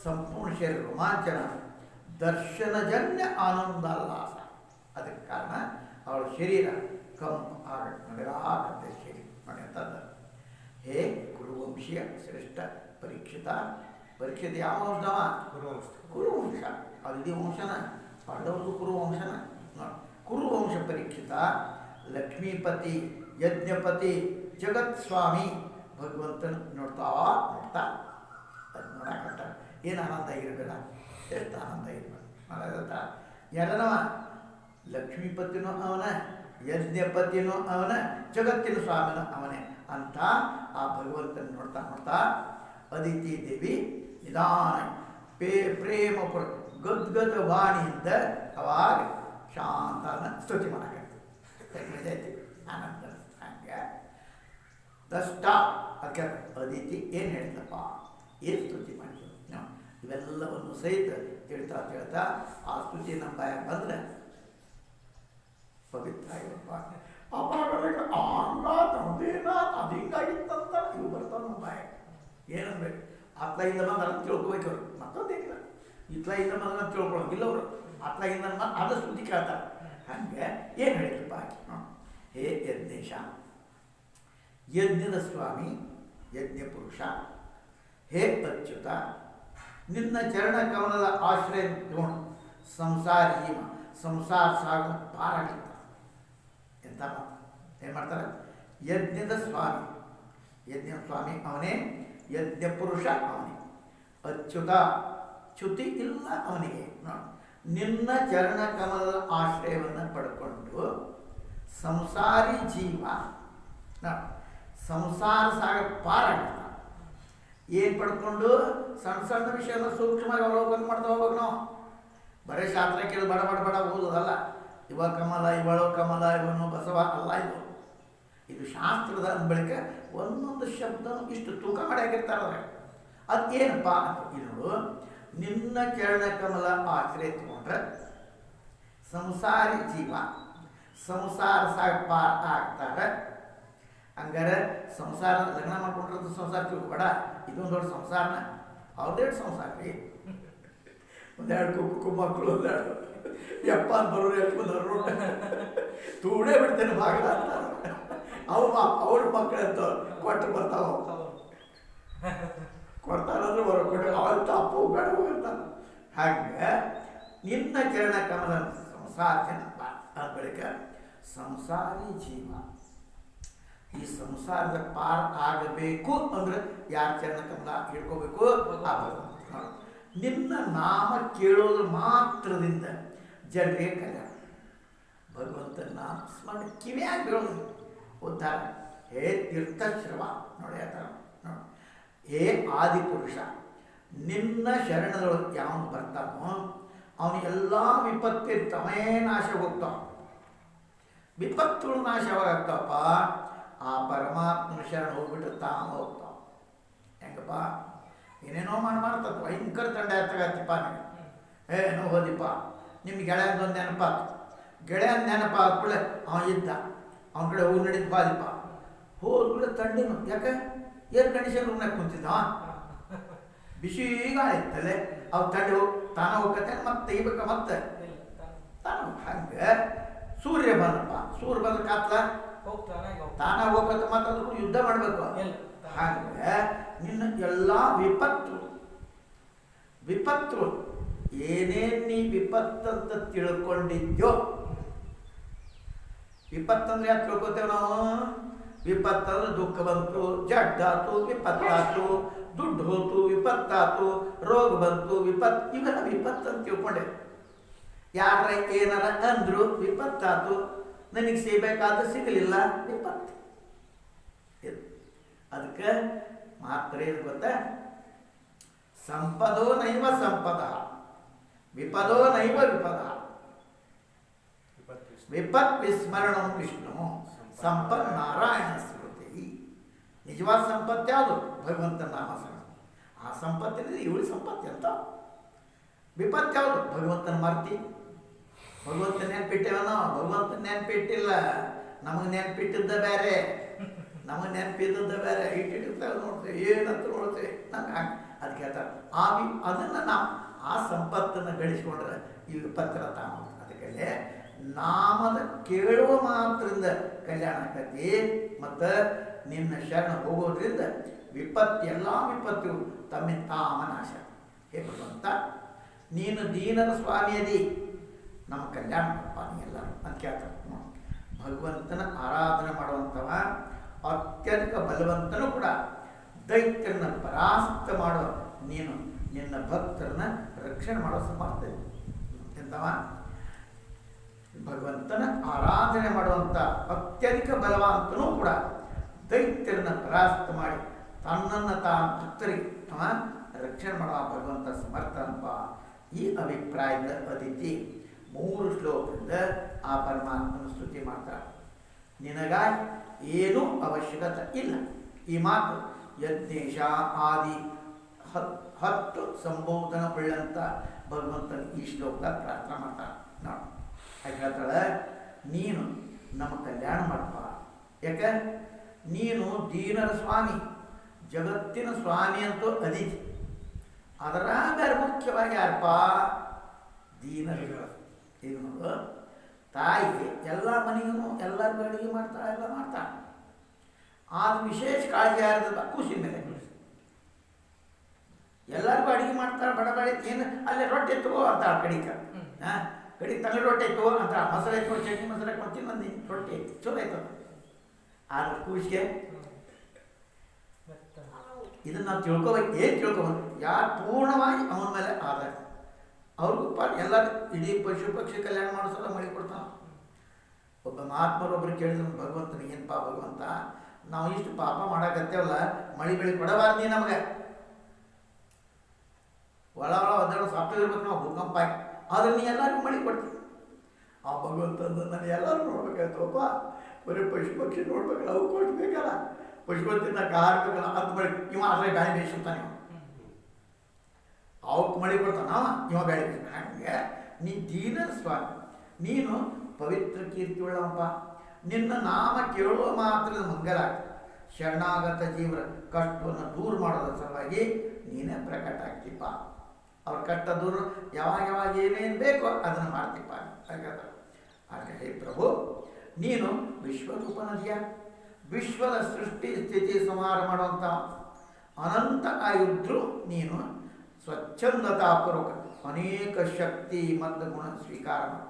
ಸಂಪೂರ್ಣ ಶರೀರ ರೋಮಾಂಚನ, ದರ್ಶನಜನ್ಯ ಆನಂದಾಲ್ಲಾಸ. ಅದಕ್ಕೆ ಕಾರಣ ಅವಳ ಶರೀರ ಕಂಪು ಆಗ ನಡೆಯಾಕತ್ತೆ ಶರೀರ ನಡೆಯುತ್ತದ. ಹೇ ಕುರುವಂಶೀಯ ಶ್ರೇಷ್ಠ ಪರೀಕ್ಷಿತ. ಪರೀಕ್ಷಿತ ಯಾವ ವಂಶದವ? ಕುರುವಂಶ. ಅದು ಇಡೀ ವಂಶನ, ಪಾಂಡವರದು ಕುರುವಂಶನ. ಕುರುವಂಶ ಪರೀಕ್ಷಿತ, ಲಕ್ಷ್ಮೀಪತಿ, ಯಜ್ಞಪತಿ, ಜಗತ್ ಸ್ವಾಮಿ ಭಗವಂತನ ನೋಡ್ತಾ ನೋಡ್ತಾ ಅದು ನೋಡಕಟ್ಟ ಏನು ಆನಂದ ಆಗಿರಬೇಡ, ಎಷ್ಟು ಆನಂದ ಆಗಿರ್ಬೇಡ. ಯಾರನವ? ಲಕ್ಷ್ಮೀಪತಿನೂ ಅವನ, ಯಜ್ಞಪತಿನೂ ಅವನ, ಜಗತ್ತಿನ ಸ್ವಾಮಿನೂ ಅವನೇ ಅಂತ ಆ ಭಗವಂತನ ನೋಡ್ತಾ ನೋಡ್ತಾ ಅದಿತಿ ದೇವಿ ನಿಧಾನ ಪ್ರೇಮ ಗದ್ಗದ ವಾಣಿಯಿಂದ ಅವಾಗ ಶಾಂತನ ಸ್ತುತಿ ಮಾಡಕೈತಿ. ಆನಂದ ಹಂಗೆ ದಷ್ಟ. ಅದಕ್ಕೆ ಅದಿತಿ ಏನು ಹೇಳ್ತಪ್ಪ, ಏನು ಸ್ತುತಿ ಮಾಡಿದ್ರು ಇವೆಲ್ಲವನ್ನು ಸಹಿತ ತಿಳ್ತಾ ತಿಳ್ತಾ ಆ ಸ್ತುತಿ ನಮ್ಮ ಬಾಯಾಗ ಬಂದರೆ ಪವಿತ್ರ ಆಗಿರಪ್ಪ. ಅದು ಹಿಂಗಾಗಿತ್ತಂತ ಇವು ಬರ್ತಾವ ನಮ್ಮ ಬಾಯಾಗ. ಏನನ್ಬೇಕು? ಅತ್ಲಾಗಿಂದ ಬಂದ ಅಂತ ತಿಳ್ಕೊಬೇಕು ಅವರು, ಮತ್ತೊಂದೇನಿಲ್ಲ. ಇತ್ಲಾಗಿಂದ ಬಂದ ಅಂತ ತಿಳ್ಕೊಳಂಗಿಲ್ಲ ಅವರು, ಅತ್ಲಾಗಿಂದ ಅದು ಸ್ತುತಿ ಕೇಳ್ತಾರೆ. ಹಂಗೆ ಏನು ಹೇಳಿದಪ್ಪ ಆಕೆ? ಹೇ ಯಜ್ಞೇಶ, ಯಜ್ಞದ ಸ್ವಾಮಿ, ಯಜ್ಞ ಪುರುಷ, ಹೇ ಅಚ್ಯುತ, ನಿನ್ನ ಚರಣ ಕಮಲದ ಆಶ್ರಯ ತಗೊಂಡು ಸಂಸಾರ ಜೀವ ಸಂಸಾರ ಸಾಗು ಪಾರಾಗಿರ್ತಾರೆ. ಎಂಥ ಏನು ಮಾಡ್ತಾರೆ? ಯಜ್ಞದ ಸ್ವಾಮಿ, ಯಜ್ಞ ಸ್ವಾಮಿ ಅವನೇ, ಯಜ್ಞ ಪುರುಷ ಅವನೇ, ಅಚ್ಯುತ ಚ್ಯುತಿ ಇಲ್ಲ ಅವನಿಗೆ. ನಿನ್ನ ಚರಣ ಕಮಲದ ಆಶ್ರಯವನ್ನು ಪಡ್ಕೊಂಡು ಸಂಸಾರಿ ಜೀವ ಸಂಸಾರ ಸಾಗ ಪಾರಾಗ್ತಾನೆ. ಏನು ಪಡ್ಕೊಂಡು ಸಣ್ಣ ಸಣ್ಣ ವಿಷಯನ ಸೂಕ್ಷ್ಮವಾಗಿ ಅವಲೋಕನ ಮಾಡ್ತಾ ಹೋಗ್ಬೇಕು ನಾವು. ಬರೀ ಶಾಸ್ತ್ರ ಕೇಳಿ ಬಡ ಬಡ ಬಡ ಓದೋದಲ್ಲ. ಇವ ಕಮಲ, ಇವಳು ಕಮಲ, ಇವನು ಬಸವ ಅಲ್ಲ. ಇದು ಶಾಸ್ತ್ರದ ಬಳಿಕ ಒಂದೊಂದು ಶಬ್ದನೂ ಇಷ್ಟು ತೂಕ ಮಾಡಿ ಹಾಕಿರ್ತಾರೆ. ಅದೇನಪ್ಪ ಅಂತ ಇದು ನಿನ್ನ ಚರಣ ಕಮಲ ಆಶ್ರಯ ತಗೊಂಡ್ರೆ ಸಂಸಾರಿ ಜೀವ ಸಂಸಾರ ಸಾಗ ಪಾರ ಆಗ್ತಾರೆ. ಹಂಗಾರೆ ಸಂಸಾರ ಲಗ್ನ ಮಾಡ್ಕೊಂಡ್ರದ್ದು ಸಂಸಾರ ತಿಳ್ಕೊಬೇಡ, ಇದೊಂದು ದೊಡ್ಡ ಸಂಸಾರನ. ಅವ್ರದ್ದೇಳು ಸಂಸಾರ ರೀ, ಒಂದೆರಡು ಮಕ್ಕಳು, ಒಂದೆರಡು ಎಪ್ಪ ಬರೋರು ಎಷ್ಟು ಬಂದರು ತೂಡೇ ಬಿಡ್ತೇನೆ ಭಾಗ ಅಂತ ಅವ್ರ ಮಕ್ಕಳಂತ ಕೊಟ್ಟು ಬರ್ತಾವ, ಕೊಡ್ತಾರಂದ್ರೆ ಬರೋ ಕೊಟ್ಟು ಅವತ್ತು ಅಪ್ಪ ಬೇಡ ಹೋಗಿರ್ತಾನೆ. ಹಾಗೆ ನಿನ್ನ ಚರಣ ಕಮಲ ಸಂಸಾರ ಅದ ಬಳಿಕ ಸಂಸಾರಿ ಜೀವ ಈ ಸಂಸಾರದ ಪಾರ ಆಗಬೇಕು ಅಂದ್ರೆ ಯಾರ ಚರಣ ಕಮಲ ಹಿಡ್ಕೋಬೇಕು? ನಿನ್ನ ನಾಮ ಕೇಳೋದ್ರ ಮಾತ್ರದಿಂದ ಜನರಿಗೆ ಕಲ್ಯಾಣ. ಭಗವಂತನ ನಾಮ ಸ್ಮರಣೆ ಕಿವಿಯಾಗ ಬೀಳೋದು ಉದ್ಧಾರ. ಹೇ ತೀರ್ಥಶ್ರವ ನೋಡಿ ಆತರ ನೋಡಿ. ಹೇ ಆದಿಪುರುಷ, ನಿನ್ನ ಶರಣದೊಳಗೆ ಯಾವನು ಬರ್ತಾನೋ ಅವನಿಗೆಲ್ಲ ವಿಪತ್ತಿರ್ತವೇ ನಾಶ ಹೋಗ್ತಾವ. ವಿಪತ್ತುಗಳು ನಾಶವಾಗ್ತಾವಪ್ಪ. ಆ ಪರಮಾತ್ಮನ ಶರಣ ಹೋಗ್ಬಿಟ್ರೆ ತಾನು ಹೋಗ್ತಾವ. ಹೆಂಗಪ್ಪ? ಏನೇನೋ ಮಾಡ್ತದ ಭಯಂಕರ ತಂಡ ಎತ್ತಾಗತ್ತಿಪ್ಪ. ನನಗೆ ಏನೋ ಹೋದಿಪ್ಪ, ನಿಮ್ಗೆ ಗೆಳೆಯದೊಂದು ನೆನಪಾತು. ಗೆಳೆಯ ನೆನಪ ಆದ್ಕೂಳೆ ಅವ ಇದ್ದ, ಅವನ ಕಡೆ ಹೋಗಿ ನಡೀತು ಬಾಲಿಪ ಹೋದ್ಕೂಳೆ ತಣ್ಣೀನು, ಯಾಕೆ ಏರ್ ಕಂಡೀಷನ್ ರೂಮ್ನಾಗ ಕುಂತಿದ್ದವ, ಬಿಸಿ ಗಾಳಿ ಇತ್ತಲ್ಲೇ ಅವು ತಣ್ಣಿ ಹೋಗಿ ತಾನ ಹೋಗತ್ತೆ ಮತ್ತೆ ತೆಗಿಬೇಕ ಮತ್ತೆ ತಾನು ಹಂಗೆ ಸೂರ್ಯ ಬಂದಪ್ಪ, ಸೂರ್ಯ ಬಂದ ಕಾತ್ಲ ತಾನ ಹೋಗತ್ತೆ ಮತ್ತೆ ಅದ್ರ ಯುದ್ಧ ಮಾಡಬೇಕು. ಹಂಗೆ ನಿನ್ನ ಎಲ್ಲ ವಿಪತ್ತು ಏನೇನು ನೀ ವಿಪತ್ತಂತ ತಿಳ್ಕೊಂಡಿದ್ಯೋ, ವಿಪತ್ತಂದ್ರೆ ಯಾಕೆ ತಿಳ್ಕೊತೇವೆ ನಾವು? ವಿಪತ್ತಂದ್ರೆ ದುಃಖ ಬಂತು, ಜಡ್ಡಾತು, ವಿಪತ್ತಾತು, ದುಡ್ಡು ಹೋತು, ವಿಪತ್ತಾತು, ರೋಗ ಬಂತು, ಇವೆಲ್ಲ ವಿಪತ್ತು ಅಂತ ತಿಳ್ಕೊಂಡೆ. ಯಾರ ಏನಾರ ಅಂದ್ರು ವಿಪತ್ತಾತು, ನನಗೆ ಸಿಗಬೇಕಾದ್ರೆ ಸಿಗಲಿಲ್ಲ, ವಿಪತ್ತು. ಅದಕ್ಕೆ ಮಾತ್ರ ಏನು ಗೊತ್ತಾ? ಸಂಪದೋ ನೈವ ಸಂಪದ, ವಿಪದೋ ನೈವ ವಿಪದ, ವಿಪತ್ ವಿಸ್ಮರಣಂ ವಿಷ್ಣು ಸಂಪತ್ ನಾರಾಯಣ ಸ್ಮೃತಿ. ನಿಜವಾದ ಸಂಪತ್ತು ಯಾವುದು? ಭಗವಂತನ ನಾಮಸ್ಮರಣ. ಆ ಸಂಪತ್ತಿನಿಂದ ಇವಳು ಸಂಪತ್ತು ಅಂತ. ವಿಪತ್ತು ಯಾವುದು? ಭಗವಂತನ ಮರ್ತಿ. ಭಗವಂತನ ನೆನಪಿಟ್ಟೇವನೋ? ಭಗವಂತನ ನೆನಪಿಟ್ಟಿಲ್ಲ, ನಮಗೆ ನೆನಪಿಟ್ಟಿದ್ದ ಬೇರೆ, ನಮಗೆ ನೆನಪಿದ್ದದ್ದ ಬೇರೆ. ಇಟ್ಟಿರ್ತಾವೆ ನೋಡ್ತೇವೆ, ಏನಂತ ನೋಡ್ತೇವೆ, ನಮ್ಗೆ ಹಾಗೆ ಅದಕ್ಕೆ ಹೇಳ್ತಾರೆ ಅದನ್ನು ನಾವು ಆ ಸಂಪತ್ತನ್ನು ಗಳಿಸ್ಕೊಂಡ್ರೆ ಈ ವಿಪತ್ತರ ತಾಮ. ಅದಕ್ಕೆ ನಾಮದ ಕೇಳುವ ಮಾತ್ರದಿಂದ ಕಲ್ಯಾಣ ಆಕತಿ. ಮತ್ತು ನಿನ್ನ ಶರಣ ಹೋಗೋದ್ರಿಂದ ಎಲ್ಲ ವಿಪತ್ತು ತಮ್ಮಿಂದ ತಾಮನಾಶ. ಹೇ ಭಗವಂತ, ನೀನು ದೀನರ ಸ್ವಾಮಿಯದಿ, ನಮ್ಮ ಕಲ್ಯಾಣ ಎಲ್ಲ ಅಂತ ಕೇಳ್ತಾರೆ. ಭಗವಂತನ ಆರಾಧನೆ ಮಾಡುವಂಥವ ಅತ್ಯಧಿಕ ಬಲವಂತನೂ ಕೂಡ. ದೈತ್ಯರನ್ನ ಪರಾಸ್ತ ಮಾಡೋ ನೀನು ನಿನ್ನ ಭಕ್ತರನ್ನ ರಕ್ಷಣೆ ಮಾಡೋ ಸಮರ್ಥ ಎಂತವ? ಭಗವಂತನ ಆರಾಧನೆ ಮಾಡುವಂಥ ಅತ್ಯಧಿಕ ಬಲವಂತನೂ ಕೂಡ ದೈತ್ಯರನ್ನ ಪರಾಸ್ತ ಮಾಡಿ ತನ್ನನ್ನು ತಾನು ಭಕ್ತರಿಗೆ ರಕ್ಷಣೆ ಮಾಡುವ ಭಗವಂತ ಸಮರ್ಥ ಅನ್ಪ. ಈ ಅಭಿಪ್ರಾಯದ ಅತಿಥಿ 3 ಶ್ಲೋಕದಿಂದ ಆ ಪರಮಾತ್ಮನ ಸ್ತುತಿ ಮಾಡ್ತಾರೆ. ನಿನಗಾಗಿ ಏನೂ ಅವಶ್ಯಕತೆ ಇಲ್ಲ. ಈ ಮಾತು ಯಜ್ಞೇಶ ಆದಿ 10 ಸಂಬೋಧನ ಉಳ್ಳಂತ ಭಗವಂತನ ಈ ಶ್ಲೋಕದಾಗ ಪ್ರಾರ್ಥನೆ ಮಾಡ್ತಾರೆ. ನೋಡಿ ಹಾಗೆ ಹೇಳ್ತಾಳೆ, ನೀನು ನಮ್ಮ ಕಲ್ಯಾಣ ಮಾಡಪ್ಪ. ಯಾಕೆ? ನೀನು ದೀನರ ಸ್ವಾಮಿ, ಜಗತ್ತಿನ ಸ್ವಾಮಿ ಅಂತೂ ಅದಿತಿ. ಅದರ ಬೇರೆ ಮುಖ್ಯವಾಗಿ ಯಾರಪ್ಪ? ದೀನರು. ಈಗ ನೋಡು, ತಾಯಿ ಎಲ್ಲ ಮನೆಗೂ ಎಲ್ಲರಿಗೂ ಅಡುಗೆ ಮಾಡ್ತಾಳೆ, ಎಲ್ಲ ಮಾಡ್ತಾಳೆ. ಆದ ವಿಶೇಷ ಕಾಳಜಿ ಯಾರದ? ಕೂಸಿನ ಮೇಲೆ. ಎಲ್ಲರಿಗೂ ಅಡುಗೆ ಮಾಡ್ತಾಳೆ, ಬಡಬಡಿ ಏನು ಅಲ್ಲೇ ರೊಟ್ಟಿ ತಗೋ ಅಂತ ಕಡಿಕ ಕಡಿಗೆ ತಂಗಡಿ ರೊಟ್ಟಿ ತಗೋ ಅಂತ, ಮೊಸರು ಐತೋ, ಚಟ್ನಿ ಮೊಸರು ಹಾಕೊಂಡು ಬಂದು ರೊಟ್ಟಿ ಚಲೋ ಆಯ್ತದ. ಆದ್ರೆ ಕೂಸಿಗೆ ಇದನ್ನು ನಾವು ತಿಳ್ಕೊಬೇಕು. ಏನು ತಿಳ್ಕೊಬೇಕು? ಯಾರು ಪೂರ್ಣವಾಗಿ ಅವನ ಮೇಲೆ ಆಧಾರ. ಅವ್ರಿಗೂ ಎಲ್ಲರೂ ಇಡೀ ಪಶು ಪಕ್ಷಿ ಕಲ್ಯಾಣ ಮಾಡಿಸೋಲ್ಲ ಮಳೆ ಕೊಡ್ತಾನೆ. ಒಬ್ಬ ಮಹಾತ್ಮರೊಬ್ಬರು ಕೇಳಿದ್ರು ಭಗವಂತನಿಗೆ, ಏನಪ್ಪ ಭಗವಂತ, ನಾವು ಇಷ್ಟು ಪಾಪ ಮಾಡಾಕತ್ತೇವಲ್ಲ, ಮಳೆ ಬೆಳೆ ಕೊಡಬಾರ್ದು ನಮಗೆ. ಒಳ ಒದ್ದಾಡೋ ಸಾಫ್ಟ್ ಇರ್ಬೇಕು ನಾವು, ಭೂಕಂಪ ಆಗಿ. ಆದ್ರೆ ನೀ ಎಲ್ಲರಿಗೂ ಮಳೆ ಕೊಡ್ತೀವಿ. ಆ ಭಗವಂತಂದು ನಾನು ಎಲ್ಲರೂ ನೋಡ್ಬೇಕಾಯ್ತಪ್ಪ, ಬರೀ ಪಶು ಪಕ್ಷಿ ನೋಡ್ಬೇಕಲ್ಲ, ಅವು ಕೊಡ್ಬೇಕಲ್ಲ, ಪಶುಪತಿನ ಹಾರ್ಬೇಕಲ್ಲ ಅಂತ ಮಳೆ. ಇವ ಅದ್ರ ಗಾಳಿ ಬೇಯಿಸ್ತಾನೆ, ಅವಕ್ಕೆ ಮಳೆ ಕೊಡ್ತಾನ, ಇವ ಬೆಳೆ. ಹಂಗೆ ನೀ ದೀನರ ಸ್ವಾಮಿ, ನೀನು ಪವಿತ್ರ ಕೀರ್ತಿ ಉಳ್ಳವಪ್ಪ. ನಿನ್ನ ನಾಮ ಕೇಳುವ ಮಾತ್ರ ಮಂಗಲ. ಶರಣಾಗತ ಜೀವರ ಕಷ್ಟವನ್ನು ದೂರ ಮಾಡೋದ್ರ ಸಲುವಾಗಿ ನೀನೇ ಪ್ರಕಟ ಆಗ್ತಿಪ್ಪ. ಅವ್ರ ಕಷ್ಟ ದೂರ ಯಾವಾಗ ಏನೇನು ಬೇಕೋ ಅದನ್ನು ಮಾಡ್ತಿಪ್ಪ. ಹಾಗೆ ಹೇ ಪ್ರಭು, ನೀನು ವಿಶ್ವರೂಪ ನದಿಯ, ವಿಶ್ವದ ಸೃಷ್ಟಿ ಸ್ಥಿತಿ ಸಂಹಾರ ಮಾಡುವಂಥ ಅನಂತ ಆಯುದ್ರು ನೀನು ಸ್ವಚ್ಛಂದತಾಪೂರ್ವಕ ಅನೇಕ ಶಕ್ತಿ ಮತ್ತು ಗುಣ ಸ್ವೀಕಾರ ಮಾಡ್ಬೇಕು.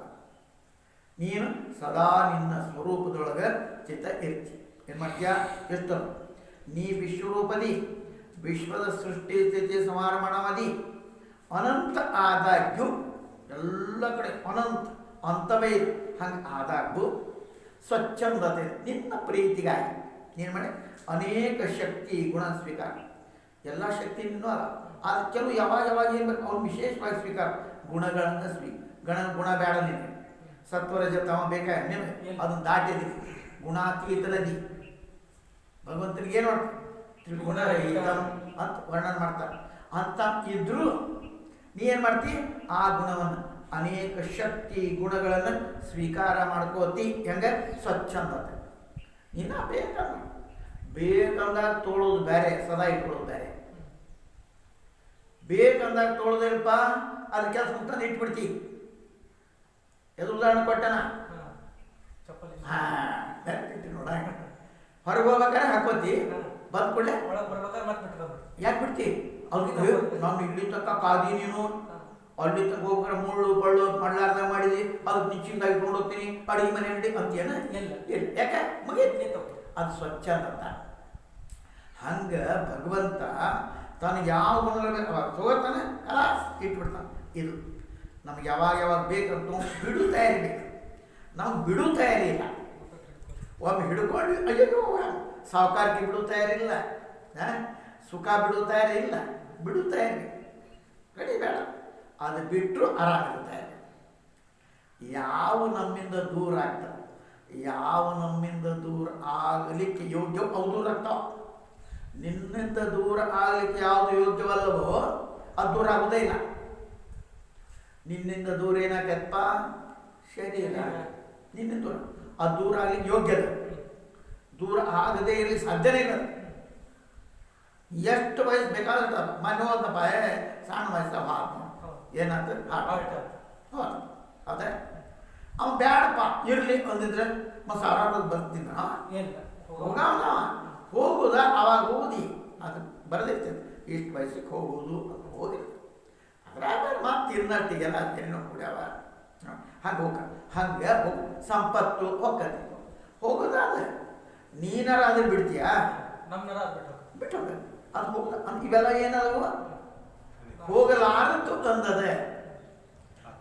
ನೀನು ಸದಾ ನಿನ್ನ ಸ್ವರೂಪದೊಳಗೆ ಚಿತ್ತ ಇರ್ತಿ. ಏನು ಮಾಡ್ತೀಯ? ಎಷ್ಟು ನೀ ವಿಶ್ವರೂಪದಿ, ವಿಶ್ವದ ಸೃಷ್ಟಿ ಸ್ಥಿತಿ ಸಂಹಾರ ಮಾಡಮದಿ, ಅನಂತ ಆದಾಗ್ಯೂ ಎಲ್ಲ ಕಡೆ ಅನಂತ ಅಂತವೇ ಇದೆ. ಹಂಗೆ ಆದಾಗ್ಯೂ ಸ್ವಚ್ಛಂದತೆ ನಿನ್ನ ಪ್ರೀತಿಗಾಗಿ ನೀನು ಮಾಡಿ ಅನೇಕ ಶಕ್ತಿ ಗುಣ ಸ್ವೀಕಾರ. ಎಲ್ಲ ಶಕ್ತಿ ನಿನ್ನೂ ಅಲ್ಲ, ಅದು ಕೆಲವು ಯಾವಾಗ ಏನು ಬೇಕು ಅವ್ನು ವಿಶೇಷವಾಗಿ ಸ್ವೀಕಾರ. ಗುಣಗಳನ್ನು ಗುಣ ಬೇಡ ನಿನಗೆ, ಸತ್ವರಜ ತಮ ಬೇಕಾಗ ನಿನಗೆ, ಅದನ್ನು ದಾಟಿದ್ದೀನಿ. ಗುಣಾತೀತ ನದಿ ಭಗವಂತನಿಗೆ ಏನು ಮಾಡ್ತಾರೆ? ಗುಣರಹಿತ ಅಂತ ವರ್ಣನೆ ಮಾಡ್ತಾರೆ. ಅಂತ ಇದ್ರೂ ನೀ ಏನು ಮಾಡ್ತಿ? ಆ ಗುಣವನ್ನು ಅನೇಕ ಶಕ್ತಿ ಗುಣಗಳನ್ನು ಸ್ವೀಕಾರ ಮಾಡ್ಕೋತಿ. ಹೆಂಗೆ ಸ್ವಚ್ಛಂದತೆ ಇನ್ನು ಬೇಕಂದಾಗ ತೊಳೋದು ಬೇರೆ, ಸದಾ ಇಟ್ಕೊಳ್ಳೋದು ಬೇರೆ. ಬೇಕಂದಾಗ ತೊಳೆದಿಲ್ಪ ಅದ್ರ ಕೆಲಸ ಮುಗ್ತಂದು ಇಟ್ಬಿಡ್ತಿ. ಎದು ಉದಾಹರಣೆ ಕೊಟ್ಟನ ನೋಡ, ಹೊರಗೆ ಹೋಗ್ಬೇಕಾದ್ರೆ ಹಾಕೋತಿ, ಬಂದ ಕೂಡಲೇ ಯಾಕೆ ಬಿಡ್ತಿ? ಅವ್ರಿಗೆ ನಾನು ಇಲ್ಲಿ ತಕ್ಕ ಕಾದಿ ನೀನು ಅಲ್ಲಿ ತಕ್ಕ ಹೋಗ್ರೆ ಮುಳ್ಳು ಬಳ್ಳು ಮಳ್ಳಾರ್ದ ಮಾಡಿದಿ, ಅದಕ್ಕೆ ನಿಶ್ಚಿಂದಾಗಿ ಇಟ್ಕೊಂಡು ಹೋಗ್ತೀನಿ, ಅಡಿಗೆ ಮನೆ ನಡಿ ಅಂತೀಯನ? ಇಲ್ಲ. ಯಾಕೆ ಮುಗಿಯತ್ತಿ? ಅದು ಸ್ವಚ್ಛ ಅಂತ. ಹಂಗೆ ಭಗವಂತ ತನಗೆ ಯಾವ ಗುಣಗಳು ಬೇಕು ಅವಾಗ ತಗೋತಾನೆ, ಕಲಾಸ್ ಇಟ್ಬಿಡ್ತಾನೆ. ಇದು ನಮ್ಗೆ ಯಾವಾಗ ಬೇಕಂತೂ ಬಿಡು ತಯಾರಿ ಬೇಕು. ನಮ್ಗೆ ಬಿಡು ತಯಾರಿ ಇಲ್ಲ. ಒಮ್ಮೆ ಹಿಡ್ಕೊಂಡು ಅಯ್ಯೋ ಸಾವುಕಾರಕ್ಕೆ ಬಿಡು ತಯಾರಿಲ್ಲ, ಸುಖ ಬಿಡು ತಯಾರಿ ಇಲ್ಲ, ಬಿಡು ತಯಾರಿ ಕಡಿ ಬೇಡ. ಅದು ಬಿಟ್ಟರು ಆರಾಮಿರುತ್ತೆ. ಯಾವ ನಮ್ಮಿಂದ ದೂರ ಆಗ್ತಾವೆ, ಯಾವ ನಮ್ಮಿಂದ ದೂರ ಆಗಲಿಕ್ಕೆ ಯೋಗ್ಯ ಅವು ದೂರ ಆಗ್ತಾವ. ನಿನ್ನಿಂದ ದೂರ ಆಗಲಿಕ್ಕೆ ಯಾವುದು ಯೋಗ್ಯವಲ್ಲವೋ ಅದು ದೂರ ಆಗೋದೇ ಇಲ್ಲ. ನಿನ್ನಿಂದ ದೂರ ಏನಾಗತ್ತಪ್ಪ? ಶರೀರ. ನಿನ್ನಿಂದ ದೂರ ಅದು ದೂರ ಆಗಲಿಕ್ಕೆ ಯೋಗ್ಯದ, ದೂರ ಆಗದೇ ಇರಲಿ ಸಾಧ್ಯನೇ ಇಲ್ಲ. ಎಷ್ಟು ವಯಸ್ಸು ಬೇಕಾದ್ರೆ ಮನೆ ಹೋದಪ್ಪ, ಸಣ್ಣ ವಯಸ್ಸ ಏನಾಗ್ತದೆ ಅದೇ ಅವ ಬ್ಯಾಡಪ್ಪ ಇರಲಿ ಅಂದಿದ್ರೆ ಮತ್ತು ಆರಾಮಾಗಿ ಬರ್ತೀನಿ. ಹೋಗವ ಹೋಗುದ ಅವಾಗ ಹೋಗುದಿ, ಅದು ಬರದಿರ್ತದೆ. ಇಷ್ಟು ವಯಸ್ಸಿಗೆ ಹೋಗುವುದು ಅದು ಹೋಗಿ ಅದ್ರಾಗ ಮತ್ತೆ ತಿನ್ನಟ್ಟಿಗೆಲ್ಲ ತೆಣ್ಣು ಕುಡಿಯವ ಹಂಗೆ ಹಂಗೆ ಹೋಗಿ ಸಂಪತ್ತು ಹೋಗ್ತದೆ. ಹೋಗೋದಾದ ನೀನಾರಾದ್ರೆ ಬಿಡ್ತೀಯಾ? ಬಿಟ್ಟು ಹೋಗ ಅದು ಹೋಗ. ಇವೆಲ್ಲ ಏನಲ್ವ ಹೋಗಲಾರದು ತಂದದೆ.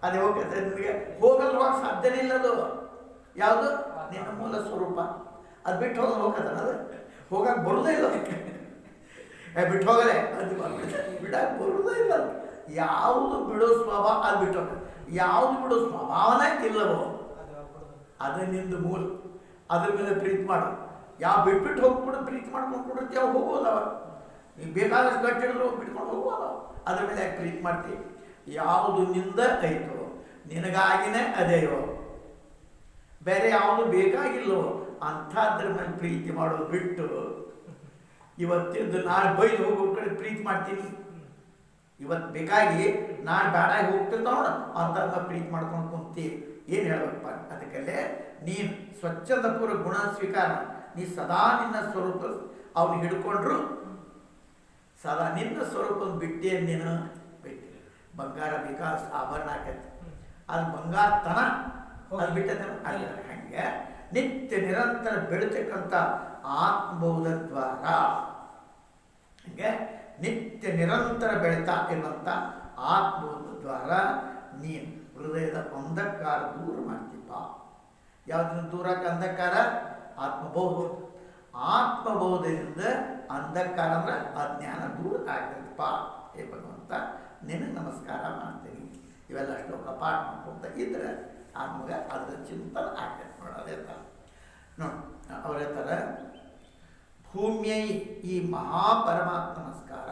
ಅದೇ ಹೋಗ್ತದೆ ನಿಮಗೆ ಹೋಗಲು ಹೋಗಕ್ಕೆ ಸಾಧ್ಯನೇ ಇಲ್ಲದು. ಯಾವುದು? ನಿನ್ನ ಮೂಲ ಸ್ವರೂಪ. ಅದು ಬಿಟ್ಟು ಹೋಗೋದು ಅದು ಹೋಗಕ್ಕೆ ಬರೋದೇ ಇಲ್ಲ. ಅದಕ್ಕೆ ಬಿಟ್ಟು ಹೋಗಲೇ ಅದು ಬಿಡಕ್ಕೆ ಬರೋದೇ ಇಲ್ಲ. ಯಾವುದು ಬಿಡೋ ಸ್ವಭಾವ ಅದು ಬಿಟ್ಟು ಹೋಗ. ಯಾವುದು ಬಿಡೋ ಸ್ವಭಾವನೇ ಇಲ್ಲವೋ ಅದು ನಿಂದು ಮೂಲ. ಅದ್ರ ಮೇಲೆ ಪ್ರೀತಿ ಮಾಡು. ಯಾವ ಬಿಟ್ಬಿಟ್ಟು ಹೋಗ್ಬಿಡು ಪ್ರೀತಿ ಮಾಡ್ಕೊಂಡು ಕೊಡಿರ್ತೀವಿ, ಅವು ಹೋಗೋದವ. ನೀವು ಬೇಕಾದಷ್ಟು ಗಟ್ಟಿ ಹಿಡಿದ್ರು ಬಿಟ್ಕೊಂಡು ಹೋಗೋದವ. ಅದ್ರ ಮೇಲೆ ಯಾಕೆ ಪ್ರೀತಿ ಮಾಡ್ತೀವಿ? ಯಾವುದು ನಿಂದ ಐತೋ ನಿನಗಾಗಿನೇ ಅದೇಯೋ, ಬೇರೆ ಯಾವುದು ಬೇಕಾಗಿಲ್ಲವೋ ಅಂಥದ್ರ ಮೇಲೆ ಪ್ರೀತಿ ಮಾಡೋದು ಬಿಟ್ಟು ಇವತ್ತಿದ್ದು ನಾಳೆ ಬೈದು ಹೋಗೋ ಕಡೆ ಪ್ರೀತಿ ಮಾಡ್ತೀನಿ. ಇವತ್ತು ಬೇಕಾಗಿ ನಾಳೆ ಬೇಡಾಗಿ ಹೋಗ್ತಿರ್ತಾವ ನೋಡ ಅಂಥ ಪ್ರೀತಿ ಮಾಡ್ಕೊಂಡು ಕುಂತಿ. ಏನು ಹೇಳ್ಬೇಕಪ್ಪ? ಅದಕ್ಕಲ್ಲೇ ನೀನು ಸ್ವಚ್ಛಂದ ಪೂರ್ವ ಗುಣ ಸ್ವೀಕಾರ. ನೀ ಸದಾ ನಿನ್ನ ಸ್ವರೂಪ ಅವನು ಹಿಡ್ಕೊಂಡ್ರು ಸದಾ ನಿನ್ನ ಸ್ವರೂಪದ ಬಿಟ್ಟೆ. ನೀನು ಬಿಟ್ಟು ಬಂಗಾರ ವಿಕಾಸ ಆಭರಣ ಆಕೈತಿ, ಅದು ಬಂಗಾರತನ ಅದು ಬಿಟ್ಟತನ ಅಲ್ಲ. ಹಂಗೆ ನಿತ್ಯ ನಿರಂತರ ಬೆಳತಕ್ಕಂಥ ಆತ್ಮಬೋಧ ದ್ವಾರ, ಹಂಗೆ ನಿತ್ಯ ನಿರಂತರ ಬೆಳೀತಾ ಇರುವಂಥ ಆತ್ಮಬೋಧ ದ್ವಾರ ನೀನು ಹೃದಯದ ಅಂಧಕಾರ ದೂರ ಮಾಡ್ತೀಪ್ಪ. ಯಾವುದನ್ನು ದೂರಕ್ಕೆ ಅಂಧಕಾರ? ಆತ್ಮಬೋಧ. ಆತ್ಮಬೋಧದಿಂದ ಅಂಧಕಾರ ಅಂದ್ರೆ ಅಜ್ಞಾನ ದೂರ ಆಗ್ತದಪ್ಪ. ಹೇ ಭಗವಂತ, ನಿನಗೆ ನಮಸ್ಕಾರ ಮಾಡ್ತೀನಿ. ಇವೆಲ್ಲ ಶ್ಲೋಕ ಪಾಠ ಮಾಡ್ಕೊಂತ ಇದ್ರೆ ಆಮೇಲೆ ಅದರ ಚಿಂತನೆ ಆಗ್ತದೆ ನೋಡಿ. ಅದೇ ಥರ ನೋಡಿ ಅವರೇ ಥರ ಭೂಮಿಯೈ ಈ ಮಹಾಪರಮಾತ್ಮ ನಮಸ್ಕಾರ